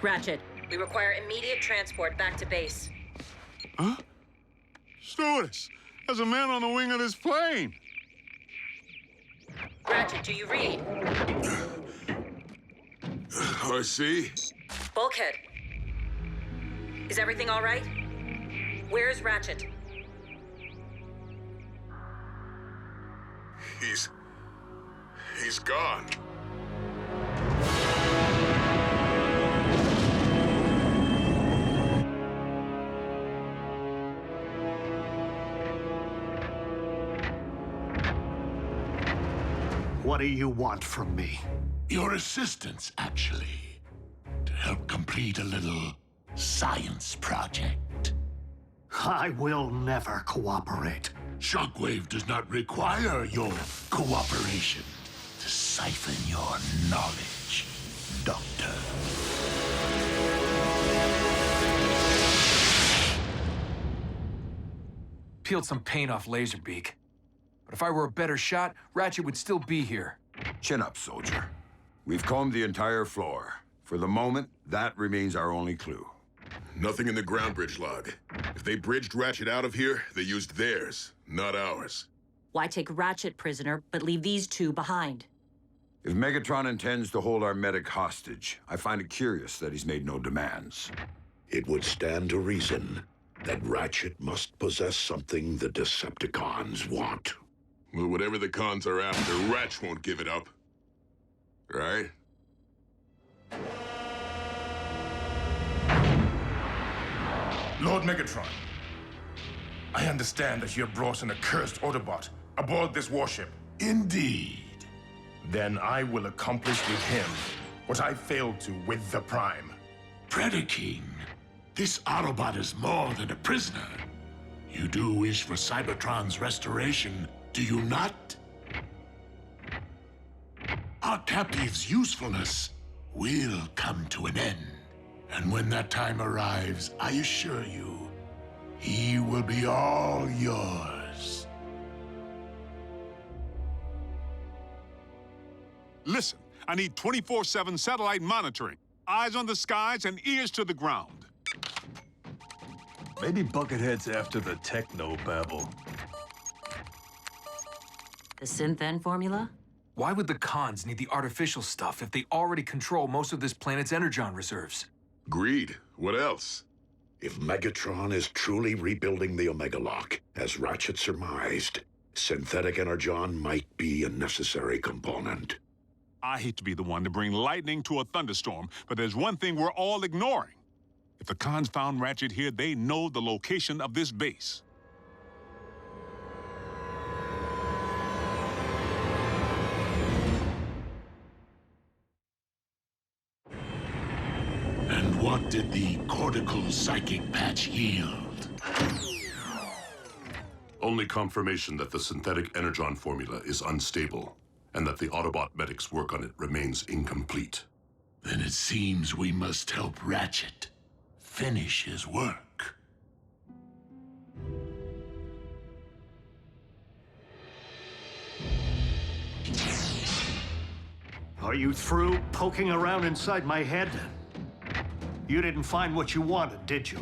Ratchet, we require immediate transport back to base. Huh? Stewardess, there's a man on the wing of this plane. Ratchet, do you read? I see. Bulkhead. Is everything all right? Where's Ratchet? He's gone. What do you want from me? Your assistance, actually. To help complete a little science project. I will never cooperate. Shockwave does not require your cooperation to siphon your knowledge, Doctor. Peeled some paint off Laserbeak. But if I were a better shot, Ratchet would still be here. Chin up, soldier. We've combed the entire floor. For the moment, that remains our only clue. Nothing in the ground bridge log. If they bridged Ratchet out of here, they used theirs, not ours. Why take Ratchet prisoner, but leave these two behind? If Megatron intends to hold our medic hostage, I find it curious that he's made no demands. It would stand to reason that Ratchet must possess something the Decepticons want. Well, whatever the cons are after, Ratch won't give it up. Right? Lord Megatron, I understand that you have brought an accursed Autobot aboard this warship. Indeed. Then I will accomplish with him what I failed to with the Prime. Predacon, this Autobot is more than a prisoner. You do wish for Cybertron's restoration, do you not? Our captive's usefulness will come to an end. And when that time arrives, I assure you, he will be all yours. Listen, I need 24/7 satellite monitoring. Eyes on the skies and ears to the ground. Maybe Buckethead's after the techno-babble. The synth-N formula? Why would the cons need the artificial stuff if they already control most of this planet's energon reserves? Greed. What else? If Megatron is truly rebuilding the Omega Lock, as Ratchet surmised, synthetic energon might be a necessary component. I hate to be the one to bring lightning to a thunderstorm, but there's one thing we're all ignoring. If the cons found Ratchet here, they know the location of this base. And what did the cortical psychic patch yield? Only confirmation that the synthetic energon formula is unstable, and that the Autobot medics' work on it remains incomplete. Then it seems we must help Ratchet finish his work. Are you through poking around inside my head? You didn't find what you wanted, did you?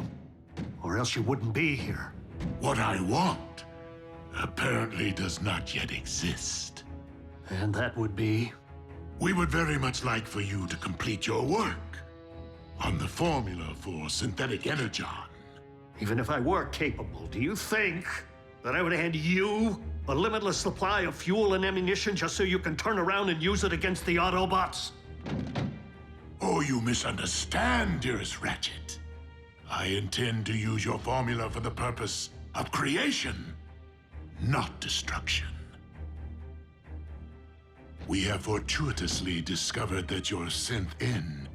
Or else you wouldn't be here. What I want apparently does not yet exist. And that would be? We would very much like for you to complete your work on the formula for synthetic energon. Even if I were capable, do you think that I would hand you a limitless supply of fuel and ammunition just so you can turn around and use it against the Autobots? Oh, you misunderstand, dearest Ratchet. I intend to use your formula for the purpose of creation, not destruction. We have fortuitously discovered that your synth-N,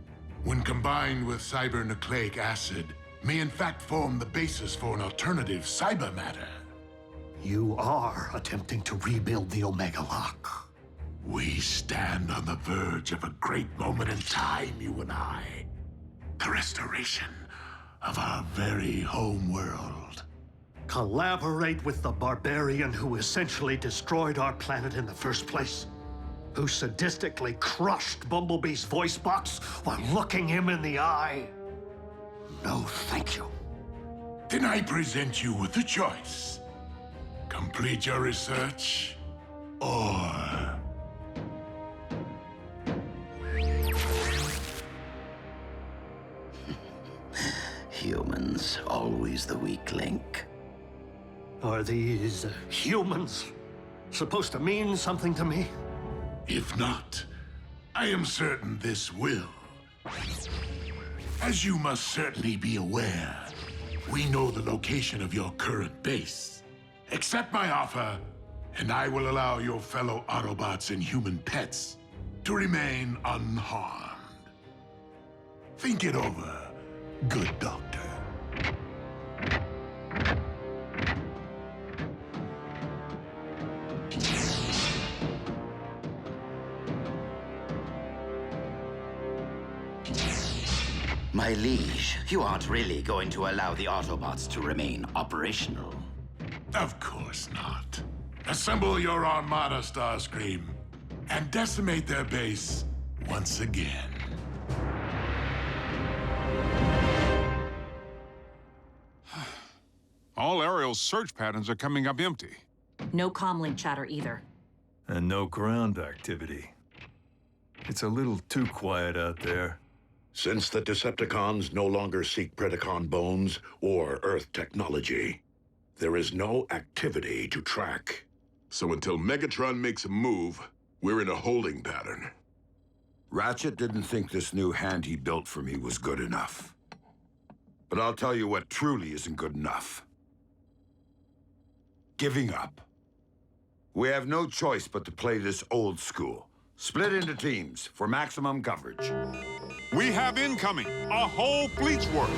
when combined with cybernucleic acid, may in fact form the basis for an alternative cyber matter. You are attempting to rebuild the Omega Lock. We stand on the verge of a great moment in time, you and I. The restoration of our very home world. Collaborate with the barbarian who essentially destroyed our planet in the first place? Who sadistically crushed Bumblebee's voice box while looking him in the eye? No, thank you. Then I present you with a choice. Complete your research, or... Humans, always the weak link. Are these humans supposed to mean something to me? If not, I am certain this will. As you must certainly be aware, we know the location of your current base. Accept my offer, and I will allow your fellow Autobots and human pets to remain unharmed. Think it over, good doctor. My liege, you aren't really going to allow the Autobots to remain operational. Of course not. Assemble your armada, Starscream, and decimate their base once again. All aerial search patterns are coming up empty. No comlink chatter either. And no ground activity. It's a little too quiet out there. Since the Decepticons no longer seek Predacon bones or Earth technology, there is no activity to track. So until Megatron makes a move, we're in a holding pattern. Ratchet didn't think this new hand he built for me was good enough. But I'll tell you what truly isn't good enough. Giving up. We have no choice but to play this old school. Split into teams for maximum coverage. We have incoming. Our whole fleet's work.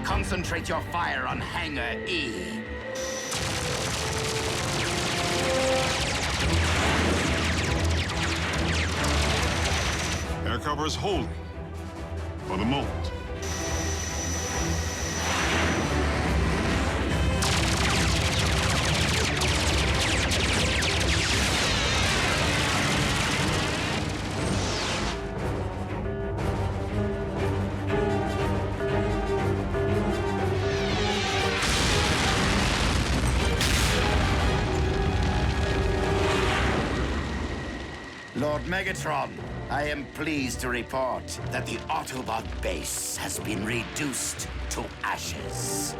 Concentrate your fire on Hangar E. Air cover is holding. For the moment. Lord Megatron, I am pleased to report that the Autobot base has been reduced to ashes.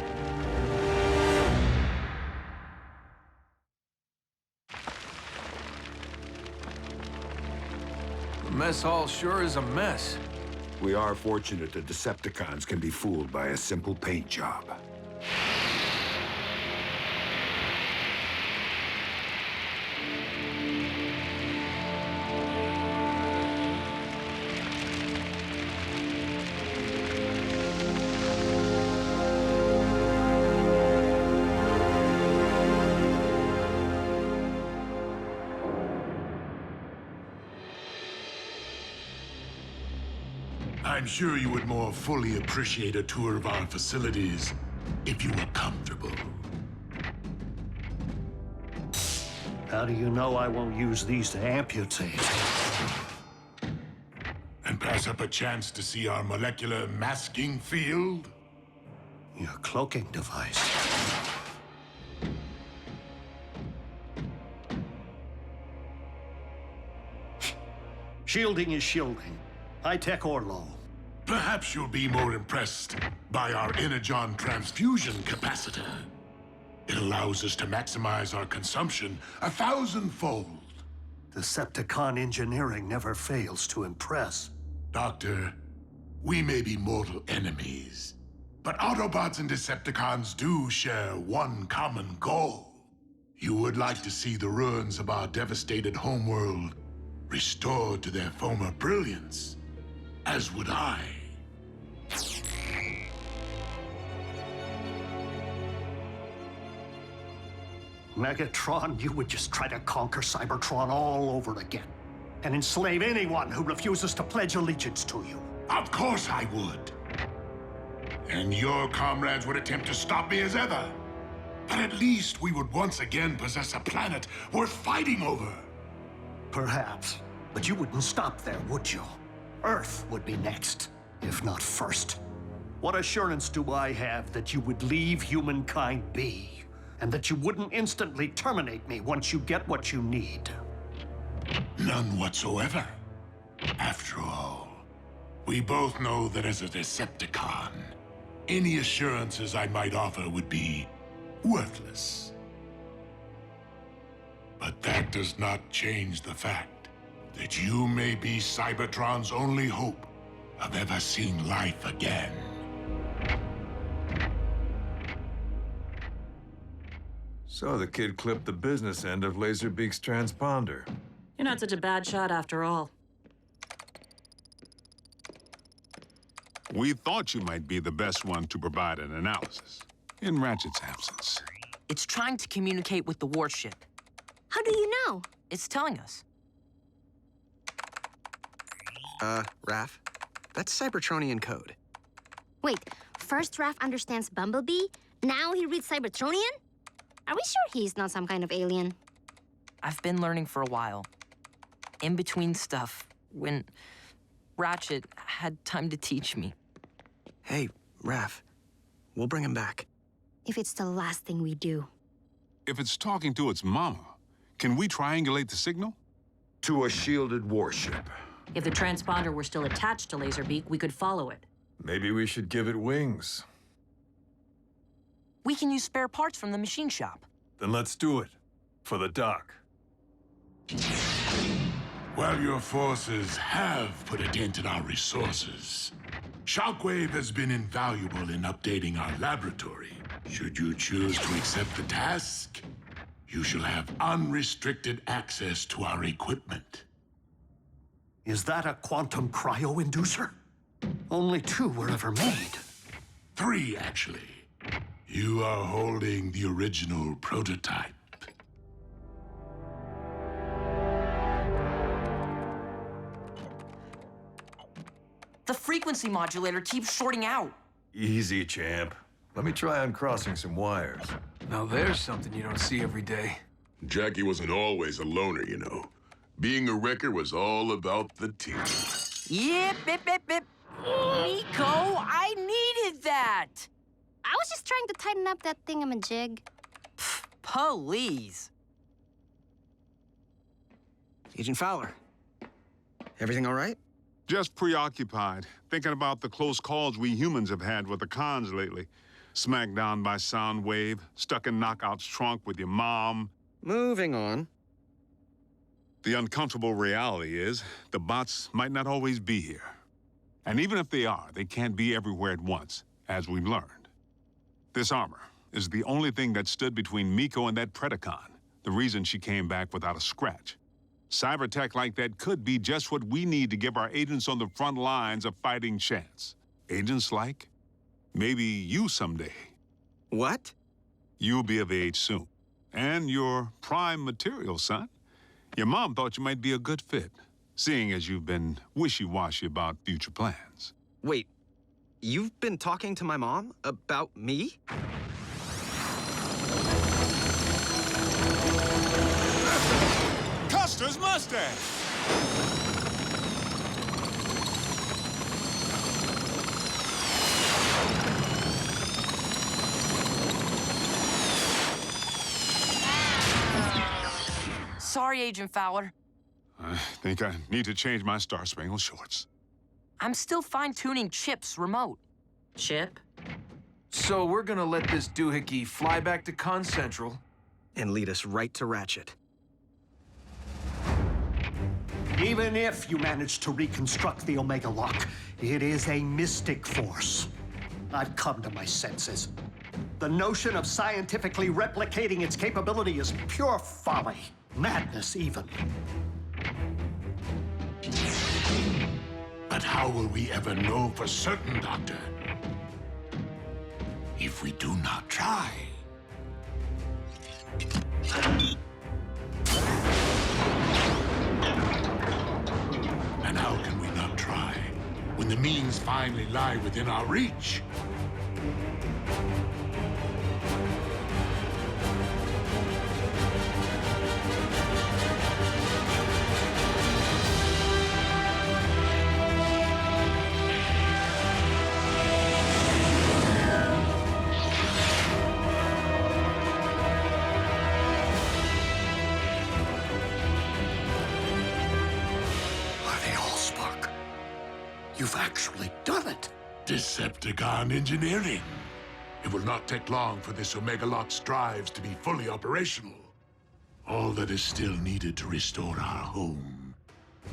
Mess hall sure is a mess. We are fortunate that Decepticons can be fooled by a simple paint job. I'm sure you would more fully appreciate a tour of our facilities if you were comfortable. How do you know I won't use these to amputate? And pass up a chance to see our molecular masking field? Your cloaking device. Shielding is shielding, high-tech or low. Perhaps you'll be more impressed by our energon transfusion capacitor. It allows us to maximize our consumption 1,000-fold. Decepticon engineering never fails to impress. Doctor, we may be mortal enemies, but Autobots and Decepticons do share one common goal. You would like to see the ruins of our devastated homeworld restored to their former brilliance, as would I. Megatron, you would just try to conquer Cybertron all over again, and enslave anyone who refuses to pledge allegiance to you. Of course I would. And your comrades would attempt to stop me as ever. But at least we would once again possess a planet worth fighting over. Perhaps, but you wouldn't stop there, would you? Earth would be next, if not first. What assurance do I have that you would leave humankind be? And that you wouldn't instantly terminate me once you get what you need? None whatsoever. After all, we both know that as a Decepticon, any assurances I might offer would be worthless. But that does not change the fact that you may be Cybertron's only hope of ever seeing life again. So the kid clipped the business end of Laserbeak's transponder. You're not such a bad shot after all. We thought you might be the best one to provide an analysis, in Ratchet's absence. It's trying to communicate with the warship. How do you know? It's telling us. Raph, that's Cybertronian code. Wait, first Raph understands Bumblebee, now he reads Cybertronian? Are we sure he's not some kind of alien? I've been learning for a while. In between stuff, when Ratchet had time to teach me. Hey, Raph, we'll bring him back. If it's the last thing we do. If it's talking to its mama, can we triangulate the signal? To a shielded warship. If the transponder were still attached to Laserbeak, we could follow it. Maybe we should give it wings. We can use spare parts from the machine shop. Then let's do it. For the dock. While your forces have put a dent in our resources, Shockwave has been invaluable in updating our laboratory. Should you choose to accept the task, you shall have unrestricted access to our equipment. Is that a quantum cryo-inducer? Only 2 were ever made. 3, actually. You are holding the original prototype. The frequency modulator keeps shorting out. Easy, champ. Let me try uncrossing some wires. Now there's something you don't see every day. Jackie wasn't always a loner, you know. Being a wrecker was all about the team. Yip, bip, bip, bip. Miko, I needed that. I was just trying to tighten up that thingamajig. Please. Agent Fowler, everything all right? Just preoccupied, thinking about the close calls we humans have had with the cons lately. Smacked down by Soundwave, stuck in Knockout's trunk with your mom. Moving on. The uncomfortable reality is the bots might not always be here. And even if they are, they can't be everywhere at once, as we've learned. This armor is the only thing that stood between Miko and that Predacon, the reason she came back without a scratch. Cyber tech like that could be just what we need to give our agents on the front lines a fighting chance. Agents like maybe you someday. What? You'll be of age soon. And you're prime material, son. Your mom thought you might be a good fit, seeing as you've been wishy-washy about future plans. Wait, you've been talking to my mom about me? Custer's Mustang! Sorry, Agent Fowler. I think I need to change my Star Spangled shorts. I'm still fine-tuning Chip's remote. Chip? So we're gonna let this doohickey fly back to Con Central and lead us right to Ratchet. Even if you manage to reconstruct the Omega Lock, it is a mystic force. I've come to my senses. The notion of scientifically replicating its capability is pure folly. Madness, even. But how will we ever know for certain, Doctor? If we do not try. And how can we not try when the means finally lie within our reach? You've actually done it! Decepticon engineering. It will not take long for this Omega Lock's drives to be fully operational. All that is still needed to restore our home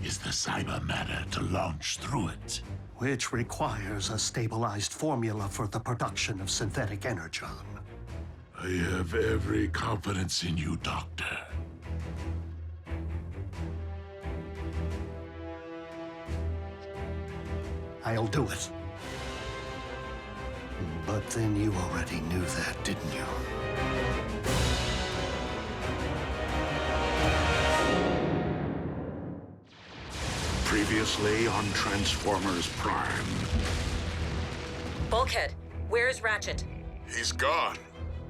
is the cyber matter to launch through it. Which requires a stabilized formula for the production of synthetic energon. I have every confidence in you, Doctor. I'll do it. But then you already knew that, didn't you? Previously on Transformers Prime. Bulkhead, where's Ratchet? He's gone.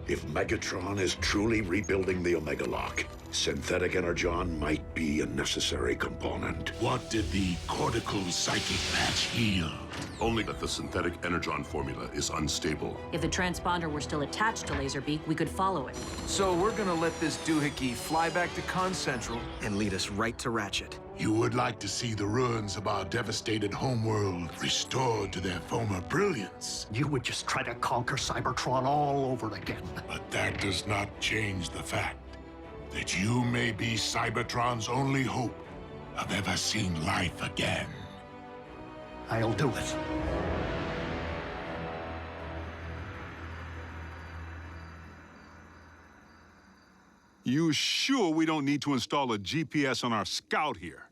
If Megatron is truly rebuilding the Omega Lock, synthetic energon might be a necessary component. What did the cortical psychic patch yield? Only that the synthetic energon formula is unstable. If the transponder were still attached to Laserbeak, we could follow it. So we're gonna let this doohickey fly back to Con Central and lead us right to Ratchet. You would like to see the ruins of our devastated homeworld restored to their former brilliance. You would just try to conquer Cybertron all over again. But that does not change the fact that you may be Cybertron's only hope of ever seeing life again. I'll do it. You sure we don't need to install a GPS on our scout here?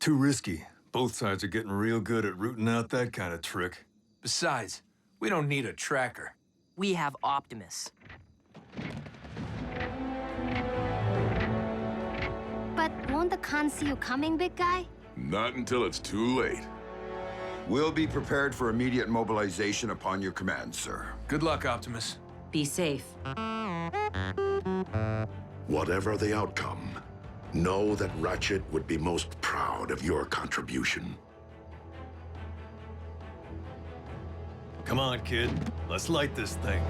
Too risky. Both sides are getting real good at rooting out that kind of trick. Besides, we don't need a tracker. We have Optimus. But won't the con see you coming, big guy? Not until it's too late. We'll be prepared for immediate mobilization upon your command, sir. Good luck, Optimus. Be safe. Whatever the outcome, know that Ratchet would be most proud of your contribution. Come on, kid. Let's light this thing.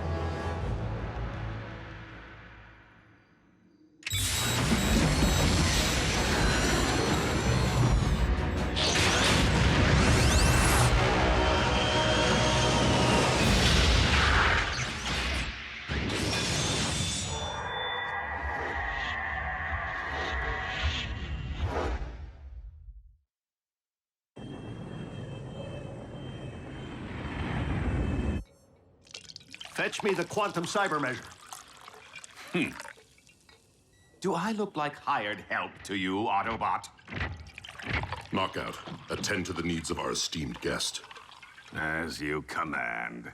Fetch me the quantum cyber measure. Do I look like hired help to you, Autobot? Knockout, attend to the needs of our esteemed guest. As you command.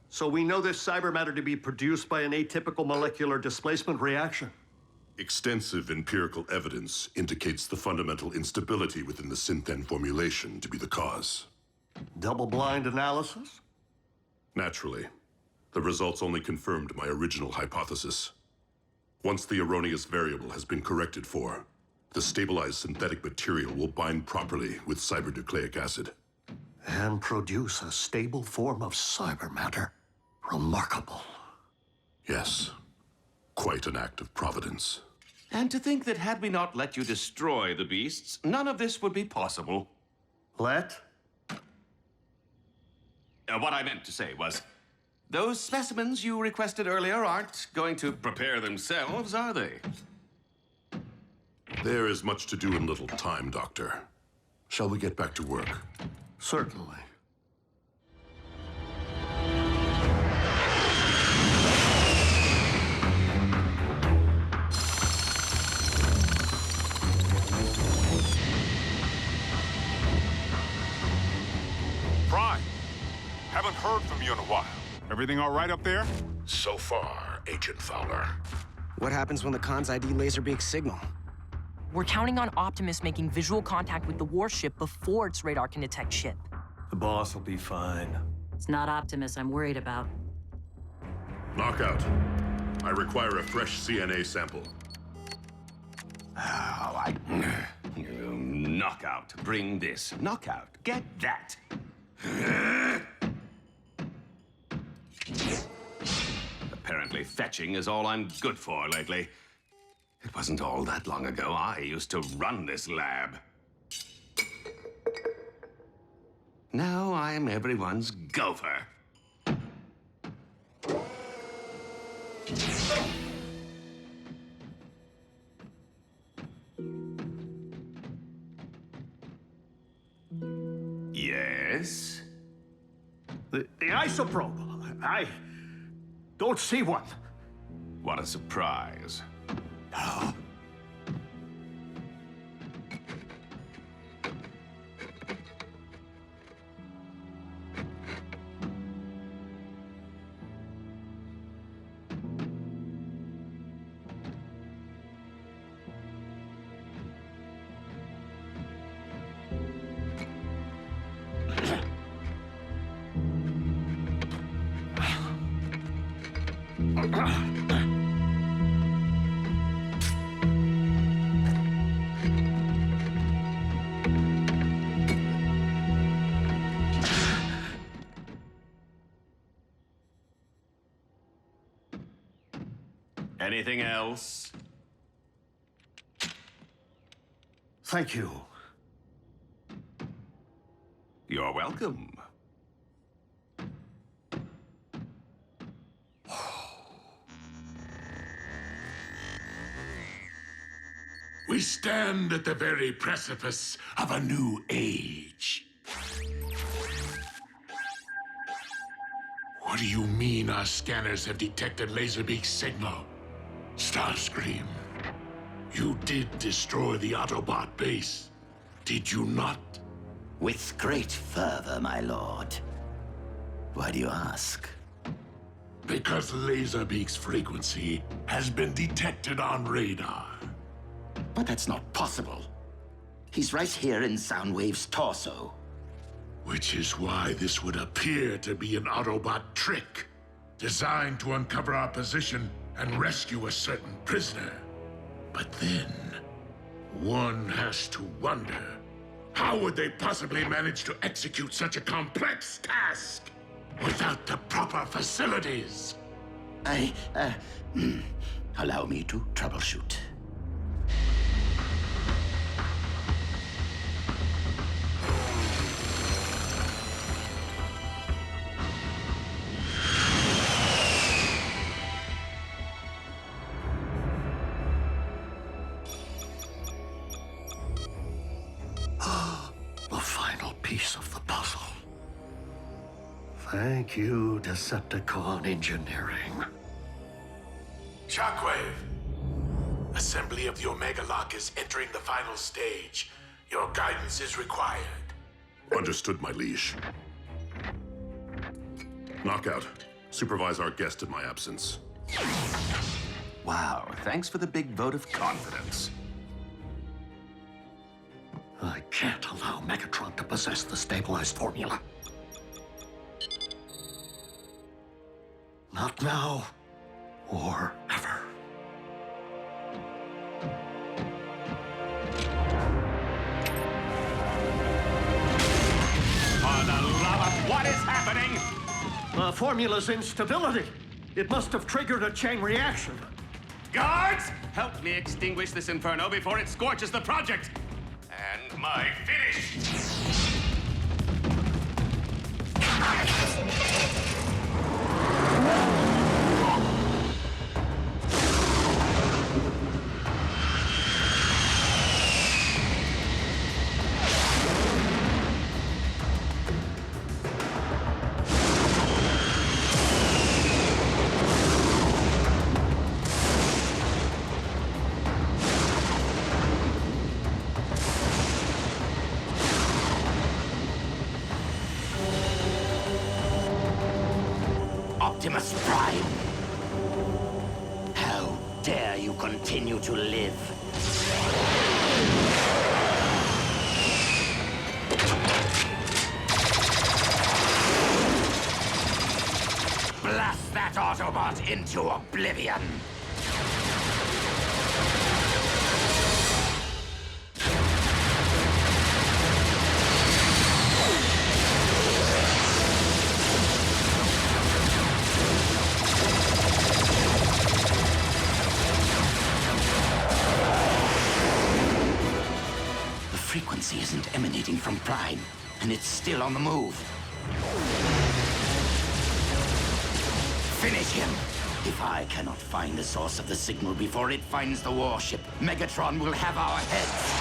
So we know this cyber matter to be produced by an atypical molecular displacement reaction. Extensive empirical evidence indicates the fundamental instability within the synthen formulation to be the cause. Double-blind analysis? Naturally. The results only confirmed my original hypothesis. Once the erroneous variable has been corrected for, the stabilized synthetic material will bind properly with cybernucleic acid. And produce a stable form of cyber matter. Remarkable. Yes. Quite an act of providence. And to think that had we not let you destroy the beasts, none of this would be possible. Let? What I meant to say was, those specimens you requested earlier aren't going to prepare themselves, are they? There is much to do in little time, Doctor. Shall we get back to work? Certainly. Prime, haven't heard from you in a while. Everything all right up there? So far, Agent Fowler. What happens when the Khan's ID laserbeak signal? We're counting on Optimus making visual contact with the warship before its radar can detect ship. The boss will be fine. It's not Optimus I'm worried about. Knockout. I require a fresh CNA sample. Knockout, bring this. Knockout, get that. Apparently fetching is all I'm good for lately. It wasn't all that long ago I used to run this lab. Now I'm everyone's gopher. Yes? The isoprobe. I don't see one. What a surprise. Anything else? Thank you. You're welcome. We stand at the very precipice of a new age. What do you mean our scanners have detected Laserbeak's signal? Starscream, you did destroy the Autobot base, did you not? With great fervor, my lord. Why do you ask? Because Laserbeak's frequency has been detected on radar. But that's not possible. He's right here in Soundwave's torso. Which is why this would appear to be an Autobot trick, designed to uncover our position and rescue a certain prisoner. But then, one has to wonder, how would they possibly manage to execute such a complex task without the proper facilities? Allow me to troubleshoot. Thank you, Decepticon engineering. Shockwave! Assembly of the Omega Lock is entering the final stage. Your guidance is required. Understood, my liege. Knockout, supervise our guest in my absence. Wow, thanks for the big vote of confidence. I can't allow Megatron to possess the stabilized formula. Not now, or ever. For the love of what is happening? The formula's instability. It must have triggered a chain reaction. Guards, help me extinguish this inferno before it scorches the project. And my finish. Optimus Prime! How dare you continue to live? Blast that Autobot into oblivion! The frequency isn't emanating from Prime, and it's still on the move. Finish him! If I cannot find the source of the signal before it finds the warship, Megatron will have our heads.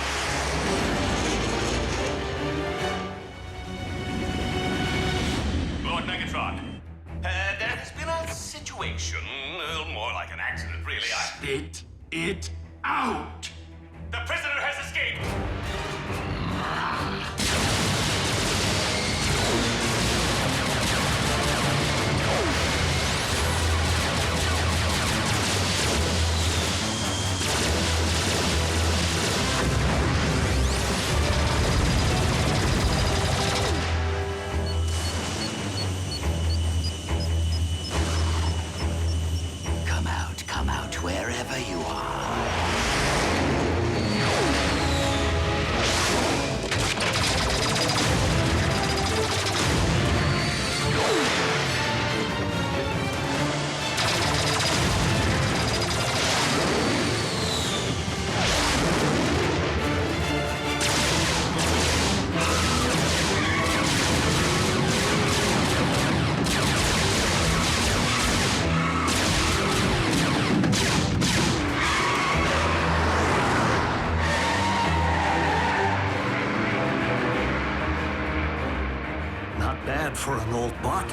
Lord Megatron, there has been a situation, more like an accident, really. Spit it out! The prisoner has escaped! Come out wherever you are. For an old bot.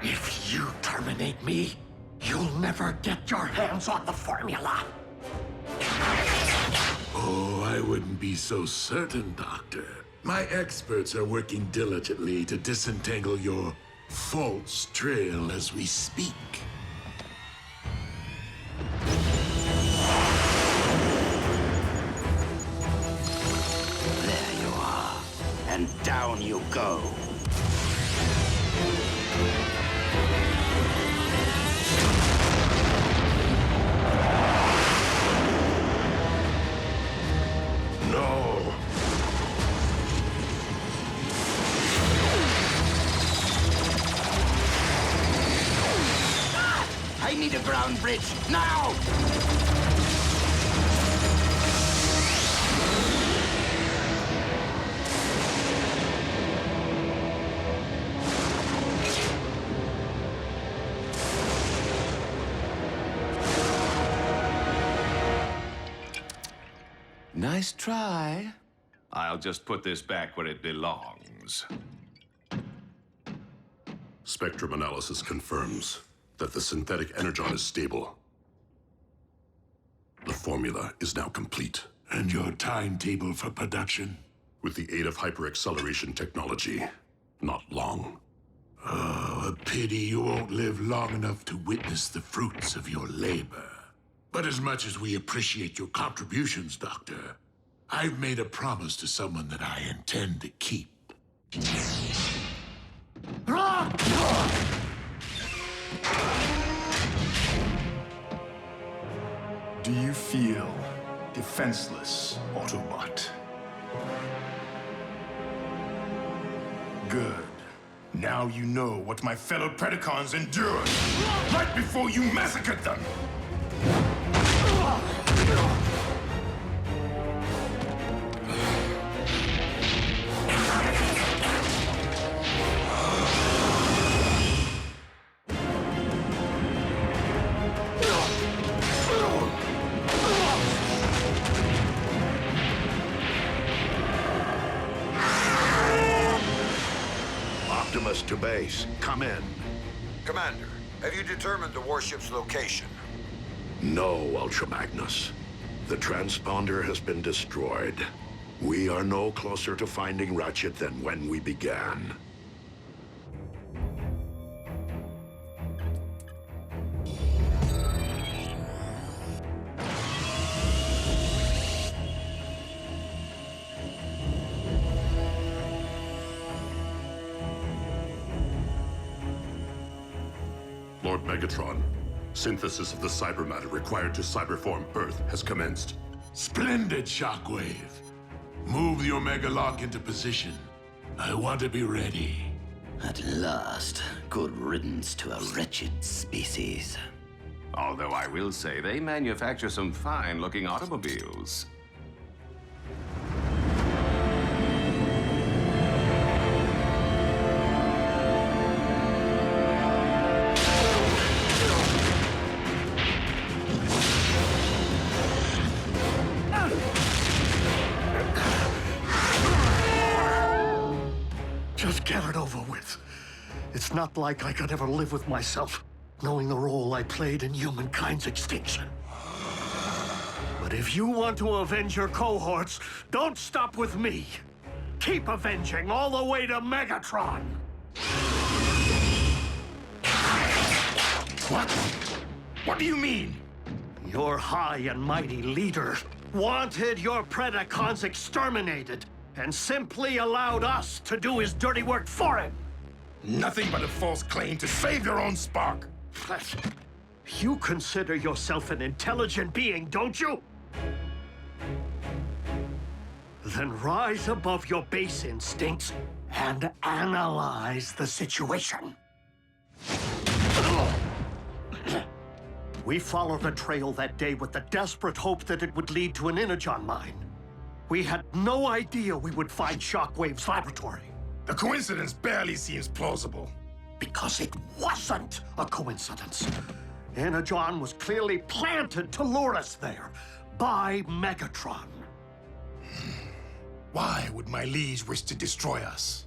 If you terminate me, you'll never get your hands on the formula. Oh, I wouldn't be so certain, Doctor. My experts are working diligently to disentangle your false trail as we speak. And down you go. No. I need a ground bridge, now! Nice try. I'll just put this back where it belongs. Spectrum analysis confirms that the synthetic energon is stable. The formula is now complete. And your timetable for production? With the aid of hyper-acceleration technology, not long. Oh, a pity you won't live long enough to witness the fruits of your labor. But as much as we appreciate your contributions, Doctor, I've made a promise to someone that I intend to keep. Do you feel defenseless, Autobot? Good. Now you know what my fellow Predacons endured right before you massacred them! Optimus to base. Come in. Commander, have you determined the warship's location? No, Ultra Magnus. The transponder has been destroyed. We are no closer to finding Ratchet than when we began. Lord Megatron, synthesis of the cyber matter required to cyberform Earth has commenced. Splendid, Shockwave. Move the Omega Lock into position. I want to be ready. At last, good riddance to a wretched species. Although I will say they manufacture some fine-looking automobiles. Just get it over with. It's not like I could ever live with myself, knowing the role I played in humankind's extinction. But if you want to avenge your cohorts, don't stop with me. Keep avenging all the way to Megatron. What? What do you mean? Your high and mighty leader wanted your Predacons exterminated and simply allowed us to do his dirty work for him. Nothing but a false claim to save your own spark. You consider yourself an intelligent being, don't you? Then rise above your base instincts and analyze the situation. We followed the trail that day with the desperate hope that it would lead to an energon mine. We had no idea we would find Shockwave's laboratory. The coincidence barely seems plausible. Because it wasn't a coincidence. Energon was clearly planted to lure us there by Megatron. Why would my liege wish to destroy us?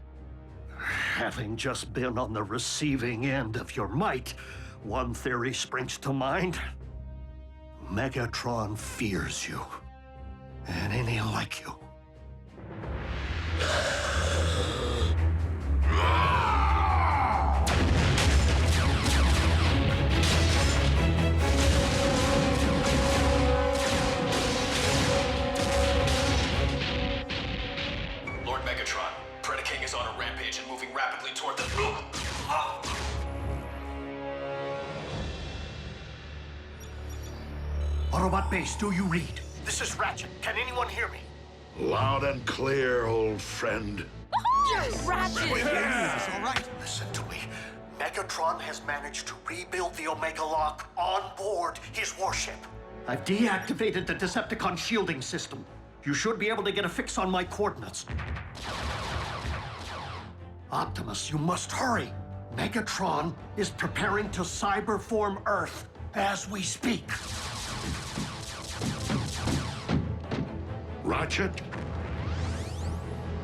Having just been on the receiving end of your might, one theory springs to mind. Megatron fears you. And any like you. Lord Megatron, Predacon is on a rampage and moving rapidly toward the... Autobot base, do you read? This is Ratchet. Can anyone hear me? Loud and clear, old friend. Yes! Ratchet! Yes, all right. Listen to me. Megatron has managed to rebuild the Omega Lock on board his warship. I've deactivated the Decepticon shielding system. You should be able to get a fix on my coordinates. Optimus, you must hurry. Megatron is preparing to cyberform Earth as we speak. Ratchet?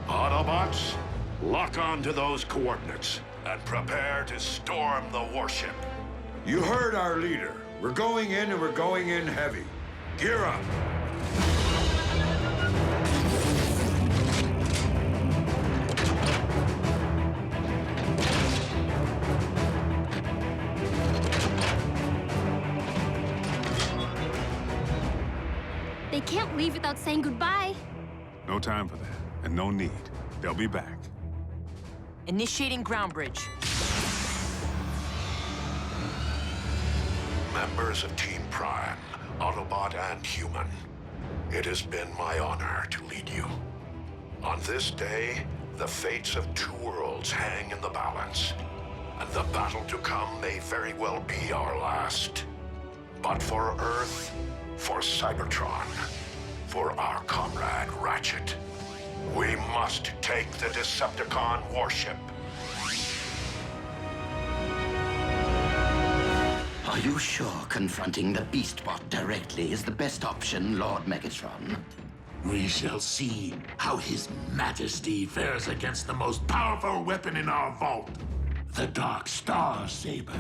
Autobots, lock on to those coordinates and prepare to storm the warship. You heard our leader. We're going in and we're going in heavy. Gear up. They can't leave without saying goodbye. No time for that, and no need. They'll be back. Initiating ground bridge. Members of Team Prime, Autobot and Human, it has been my honor to lead you. On this day, the fates of two worlds hang in the balance, and the battle to come may very well be our last. But for Earth, for Cybertron, for our comrade Ratchet, we must take the Decepticon warship. Are you sure confronting the Beastbot directly is the best option, Lord Megatron? We shall see how His Majesty fares against the most powerful weapon in our vault, the Dark Star Saber.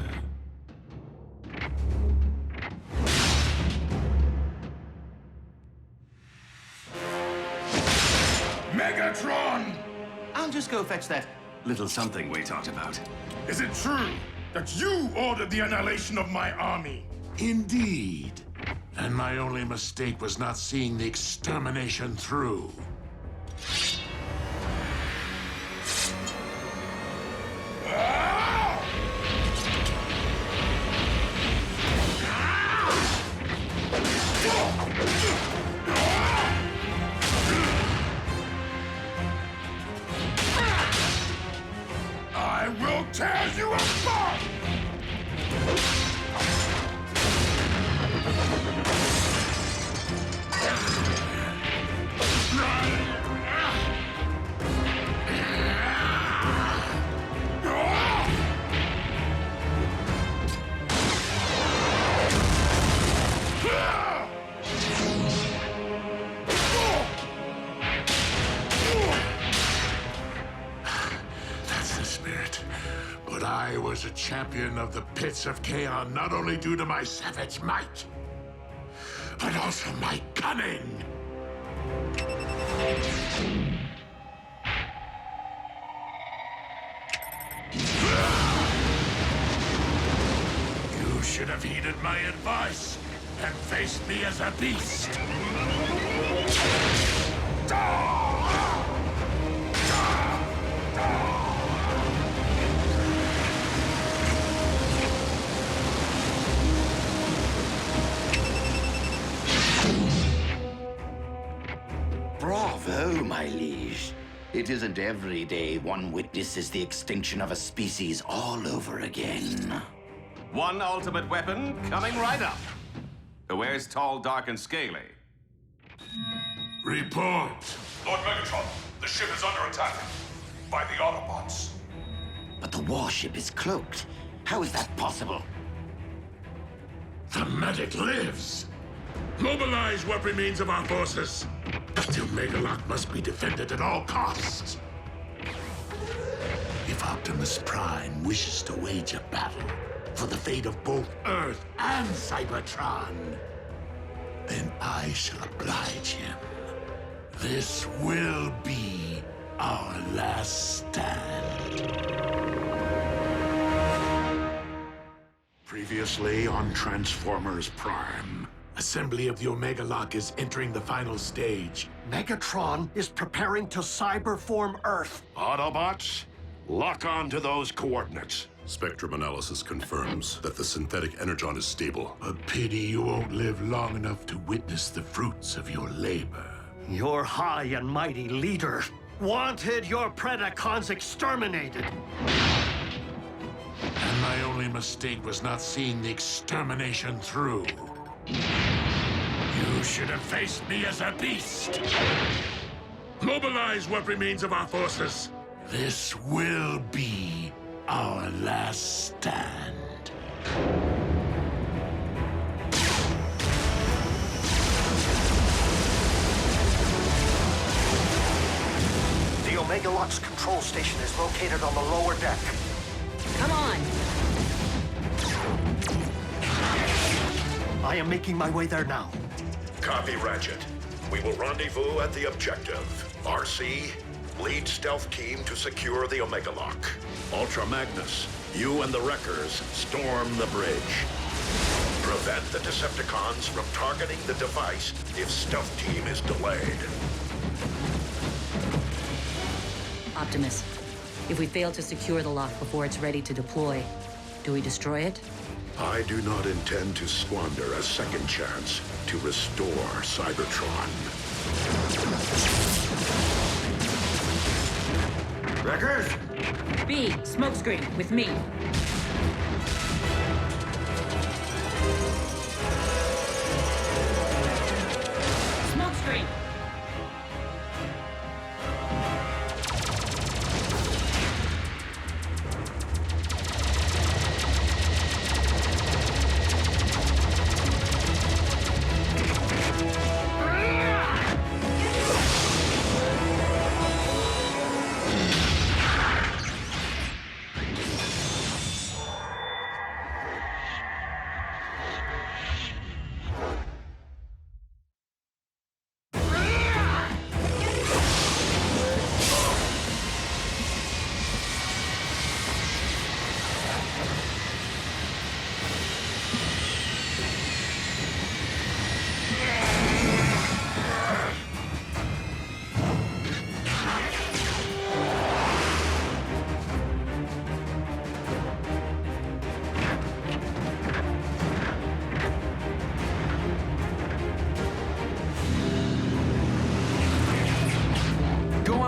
Megatron! I'll just go fetch that little something we talked about. Is it true that you ordered the annihilation of my army? Indeed. And my only mistake was not seeing the extermination through. I will tear you apart! That's the spirit. But I was a champion of the pits of Chaos not only due to my savage might, but also my cunning. You should have heeded my advice and faced me as a beast. Bravo, my liege. It isn't every day one witnesses the extinction of a species all over again. One ultimate weapon coming right up. Where's tall, dark, and scaly? Report. Lord Megatron, the ship is under attack by the Autobots. But the warship is cloaked. How is that possible? The medic lives. Mobilize what remains of our forces. The Megalock must be defended at all costs. If Optimus Prime wishes to wage a battle for the fate of both Earth and Cybertron, then I shall oblige him. This will be our last stand. Previously on Transformers Prime. Assembly of the Omega Lock is entering the final stage. Megatron is preparing to cyberform Earth. Autobots, lock on to those coordinates. Spectrum analysis confirms that the synthetic energon is stable. A pity you won't live long enough to witness the fruits of your labor. Your high and mighty leader wanted your Predacons exterminated. And my only mistake was not seeing the extermination through. You should have faced me as a beast. Mobilize what remains of our forces. This will be our last stand. Omega Lock's control station is located on the lower deck. Come on! I am making my way there now. Copy, Ratchet. We will rendezvous at the objective. RC, lead stealth team to secure the Omega Lock. Ultra Magnus, you and the Wreckers storm the bridge. Prevent the Decepticons from targeting the device if stealth team is delayed. Optimus, if we fail to secure the lock before it's ready to deploy, do we destroy it? I do not intend to squander a second chance to restore Cybertron. Wreckers? B, smokescreen, with me. Smokescreen!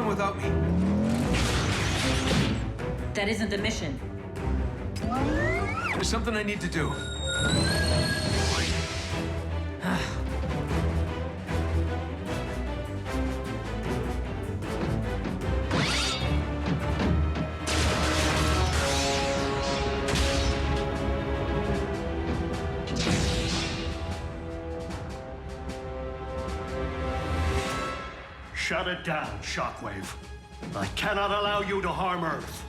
Without me. That isn't the mission. There's something I need to do. Shut it down, Shockwave. I cannot allow you to harm Earth.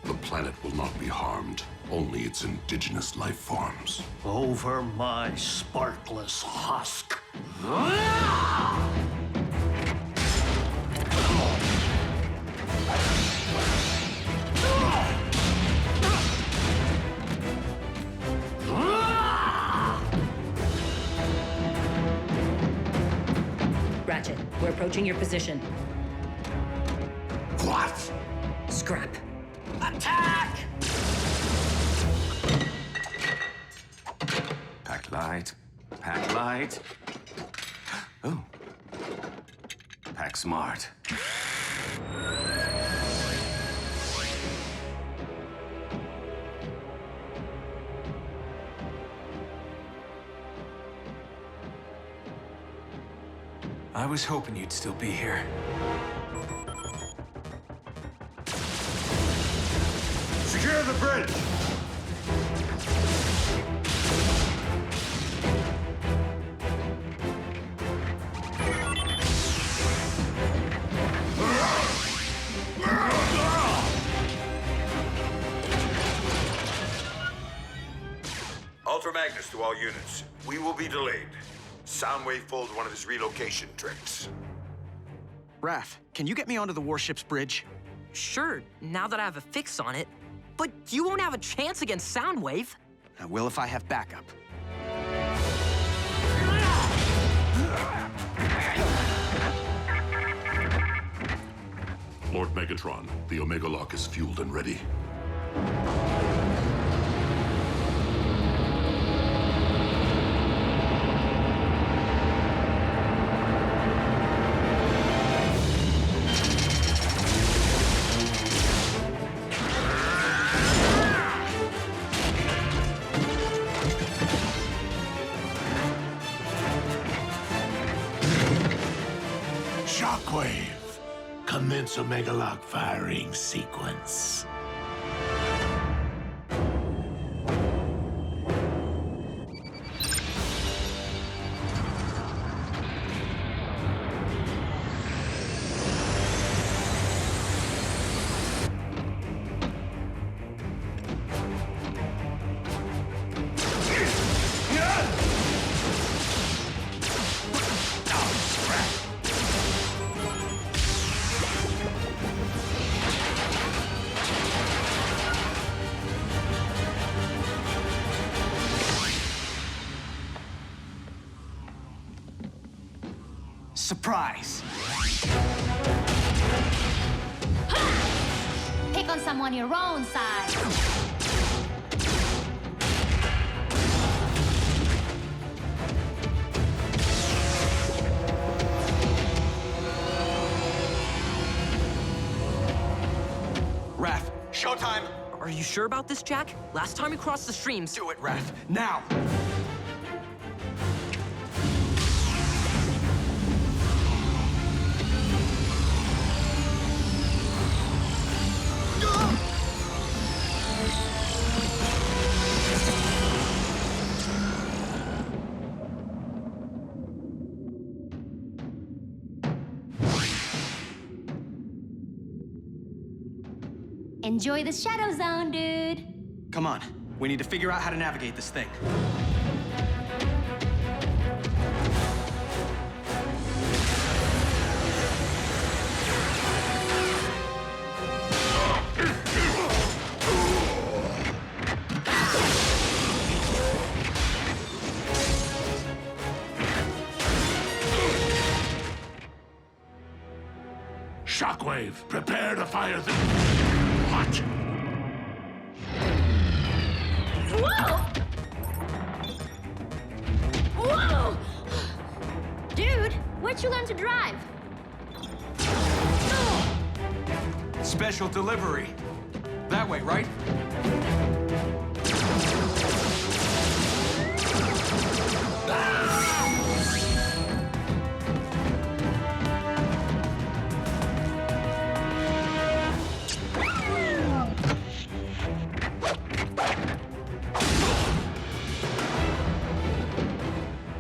The planet will not be harmed, only its indigenous life forms. Over my sparkless husk. Ratchet, we're approaching your position. What? Scrap. Attack! Pack light. Pack light. Oh. Pack smart. I was hoping you'd still be here. Secure the bridge! Ultra Magnus to all units. We will be delayed. Soundwave pulled one of his relocation tricks. Raph, can you get me onto the warship's bridge? Sure, now that I have a fix on it. But you won't have a chance against Soundwave. I will if I have backup. Lord Megatron, the Omega Lock is fueled and ready. Shockwave, commence Omega Lock firing sequence. Surprise! Pick on someone your own size. Raph, showtime! Are you sure about this, Jack? Last time we crossed the streams... Do it, Raph, now! Enjoy the Shadow Zone, dude. Come on, we need to figure out how to navigate this thing. Shockwave, prepare to fire the... What? Whoa! Whoa! Dude, where'd you learn to drive? Special delivery. That way, right?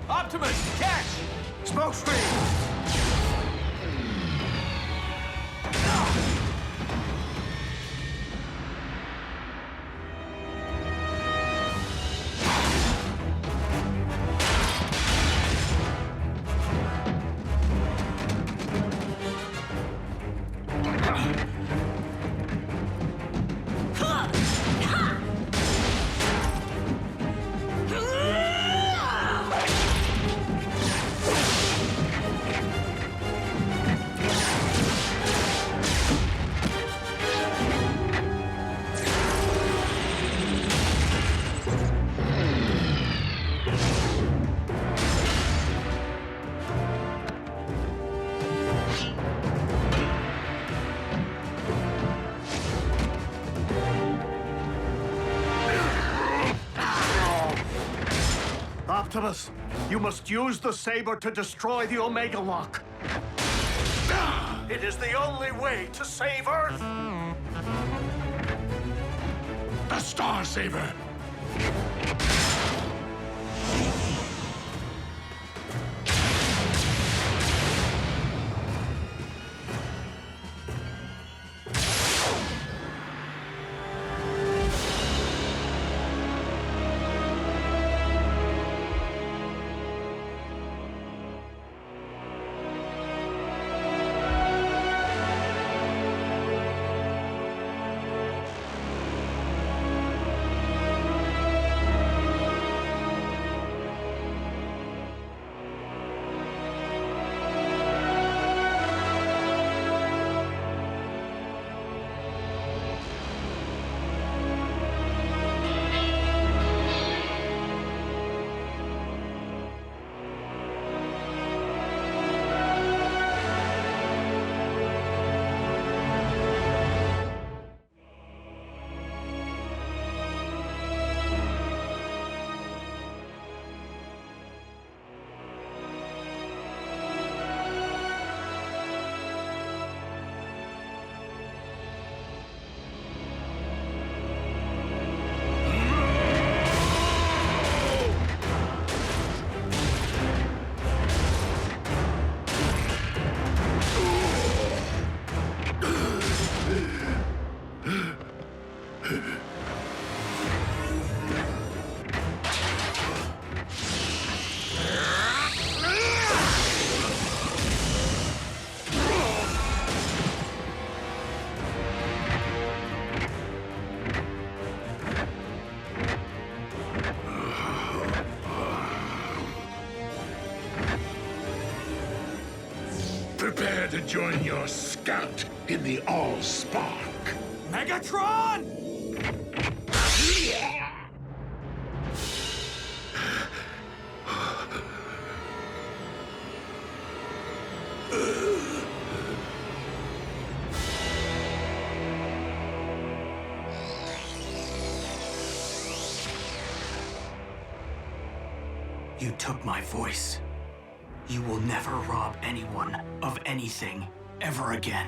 Optimus, catch! Smoke screen! Optimus, you must use the saber to destroy the Omega Lock. It is the only way to save Earth. The Star Saber! scout in the All-Spark. Megatron! You took my voice. You will never rob anyone of anything ever again.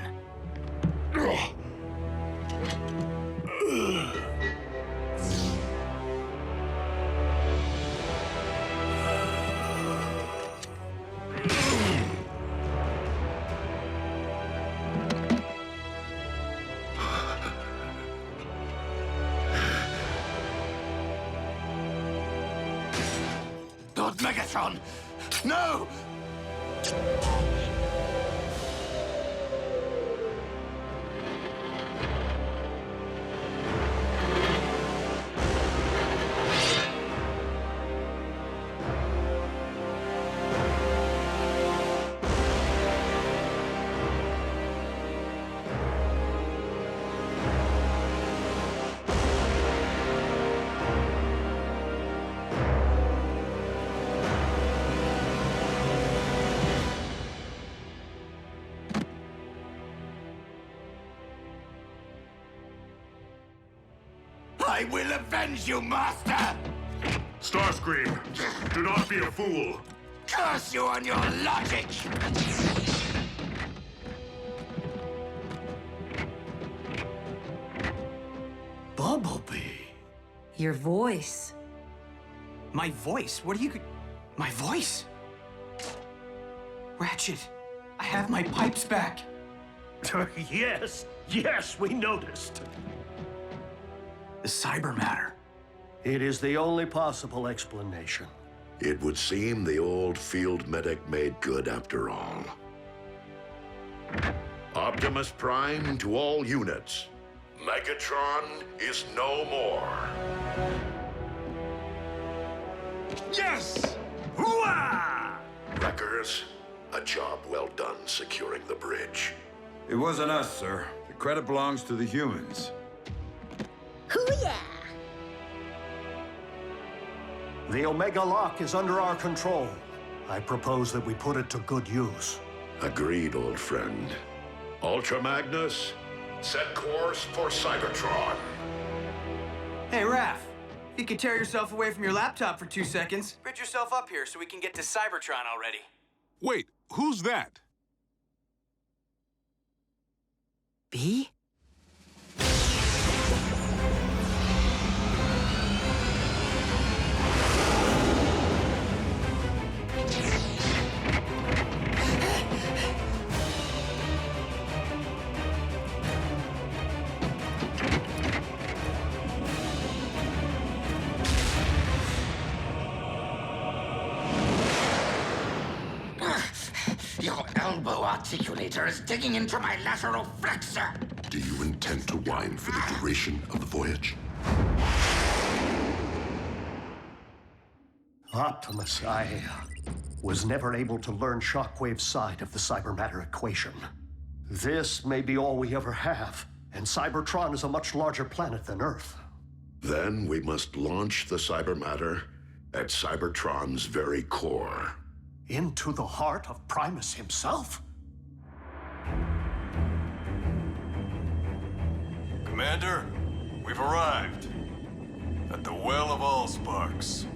Not Megatron! No! I will avenge you, Master! Starscream, do not be a fool. Curse you on your logic! Bumblebee. Your voice. My voice? What are you... My voice? Ratchet, I have my pipes back. Yes, we noticed. The cyber matter. It is the only possible explanation. It would seem the old field medic made good after all. Optimus Prime to all units. Megatron is no more. Yes! Hooah! Wreckers, a job well done securing the bridge. It wasn't us, sir. The credit belongs to the humans. Hoo-yeah! The Omega Lock is under our control. I propose that we put it to good use. Agreed, old friend. Ultra Magnus, set course for Cybertron. Hey, Raph. You could tear yourself away from your laptop for 2 seconds. Bridge yourself up here so we can get to Cybertron already. Wait, who's that? B? Your elbow articulator is digging into my lateral flexor. Do you intend to whine for the duration of the voyage? Optimus, I was never able to learn Shockwave's side of the cybermatter equation. This may be all we ever have, and Cybertron is a much larger planet than Earth. Then we must launch the cybermatter at Cybertron's very core. Into the heart of Primus himself? Commander, we've arrived at the Well of All Sparks.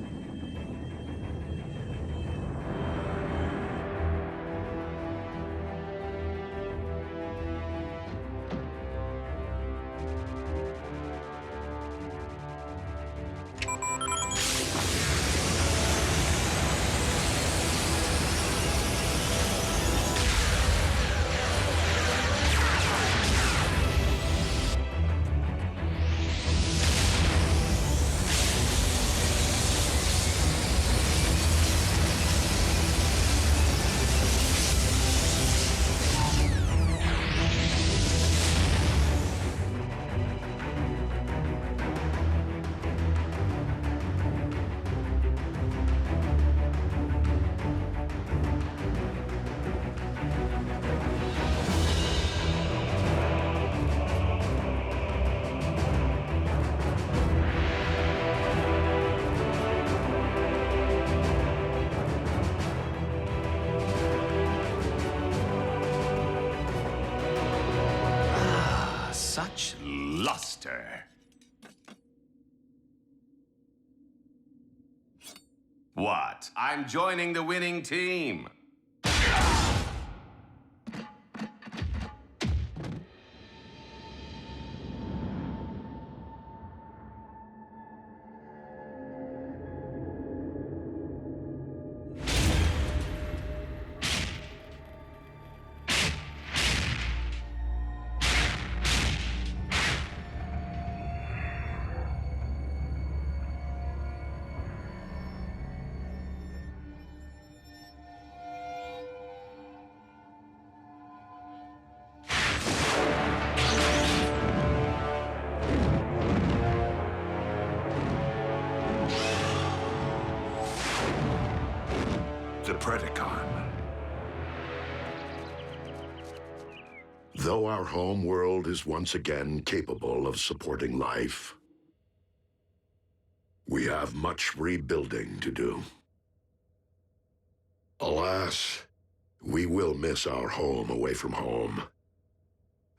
much luster. What? I'm joining the winning team. The Predacon. Though our home world is once again capable of supporting life, we have much rebuilding to do. Alas, we will miss our home away from home,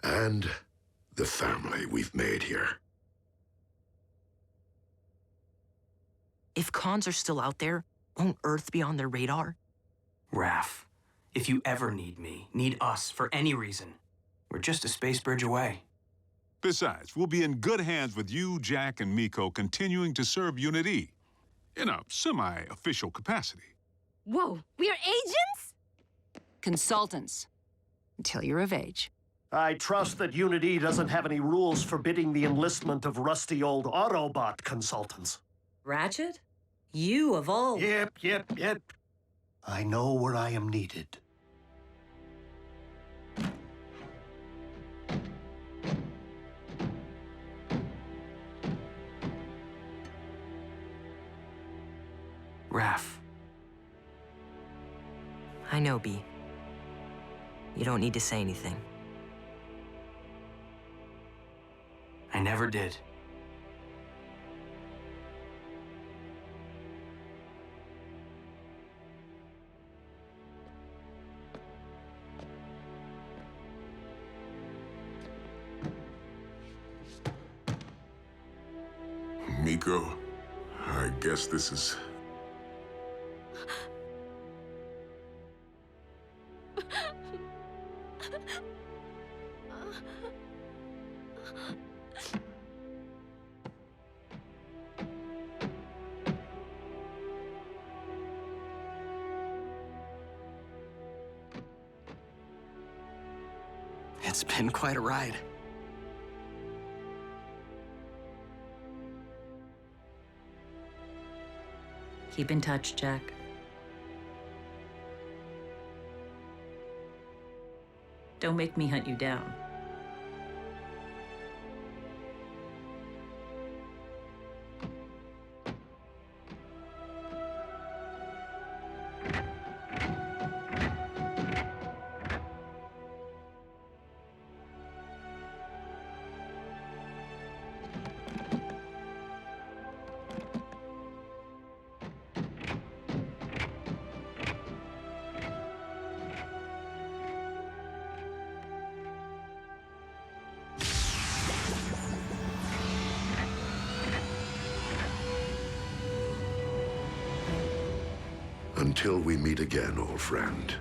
and the family we've made here. If cons are still out there, won't Earth be on their radar? Raph, if you ever need me, need us for any reason, we're just a space bridge away. Besides, we'll be in good hands with you, Jack, and Miko continuing to serve Unit E in a semi-official capacity. Whoa, we are agents? Consultants. Until you're of age. I trust that Unit E doesn't have any rules forbidding the enlistment of rusty old Autobot consultants. Ratchet? You of all... Yep. I know where I am needed. Raph. I know, B. You don't need to say anything. I never did. Miko, I guess this is... It's been quite a ride. Keep in touch, Jack. Don't make me hunt you down. Until we meet again, old friend.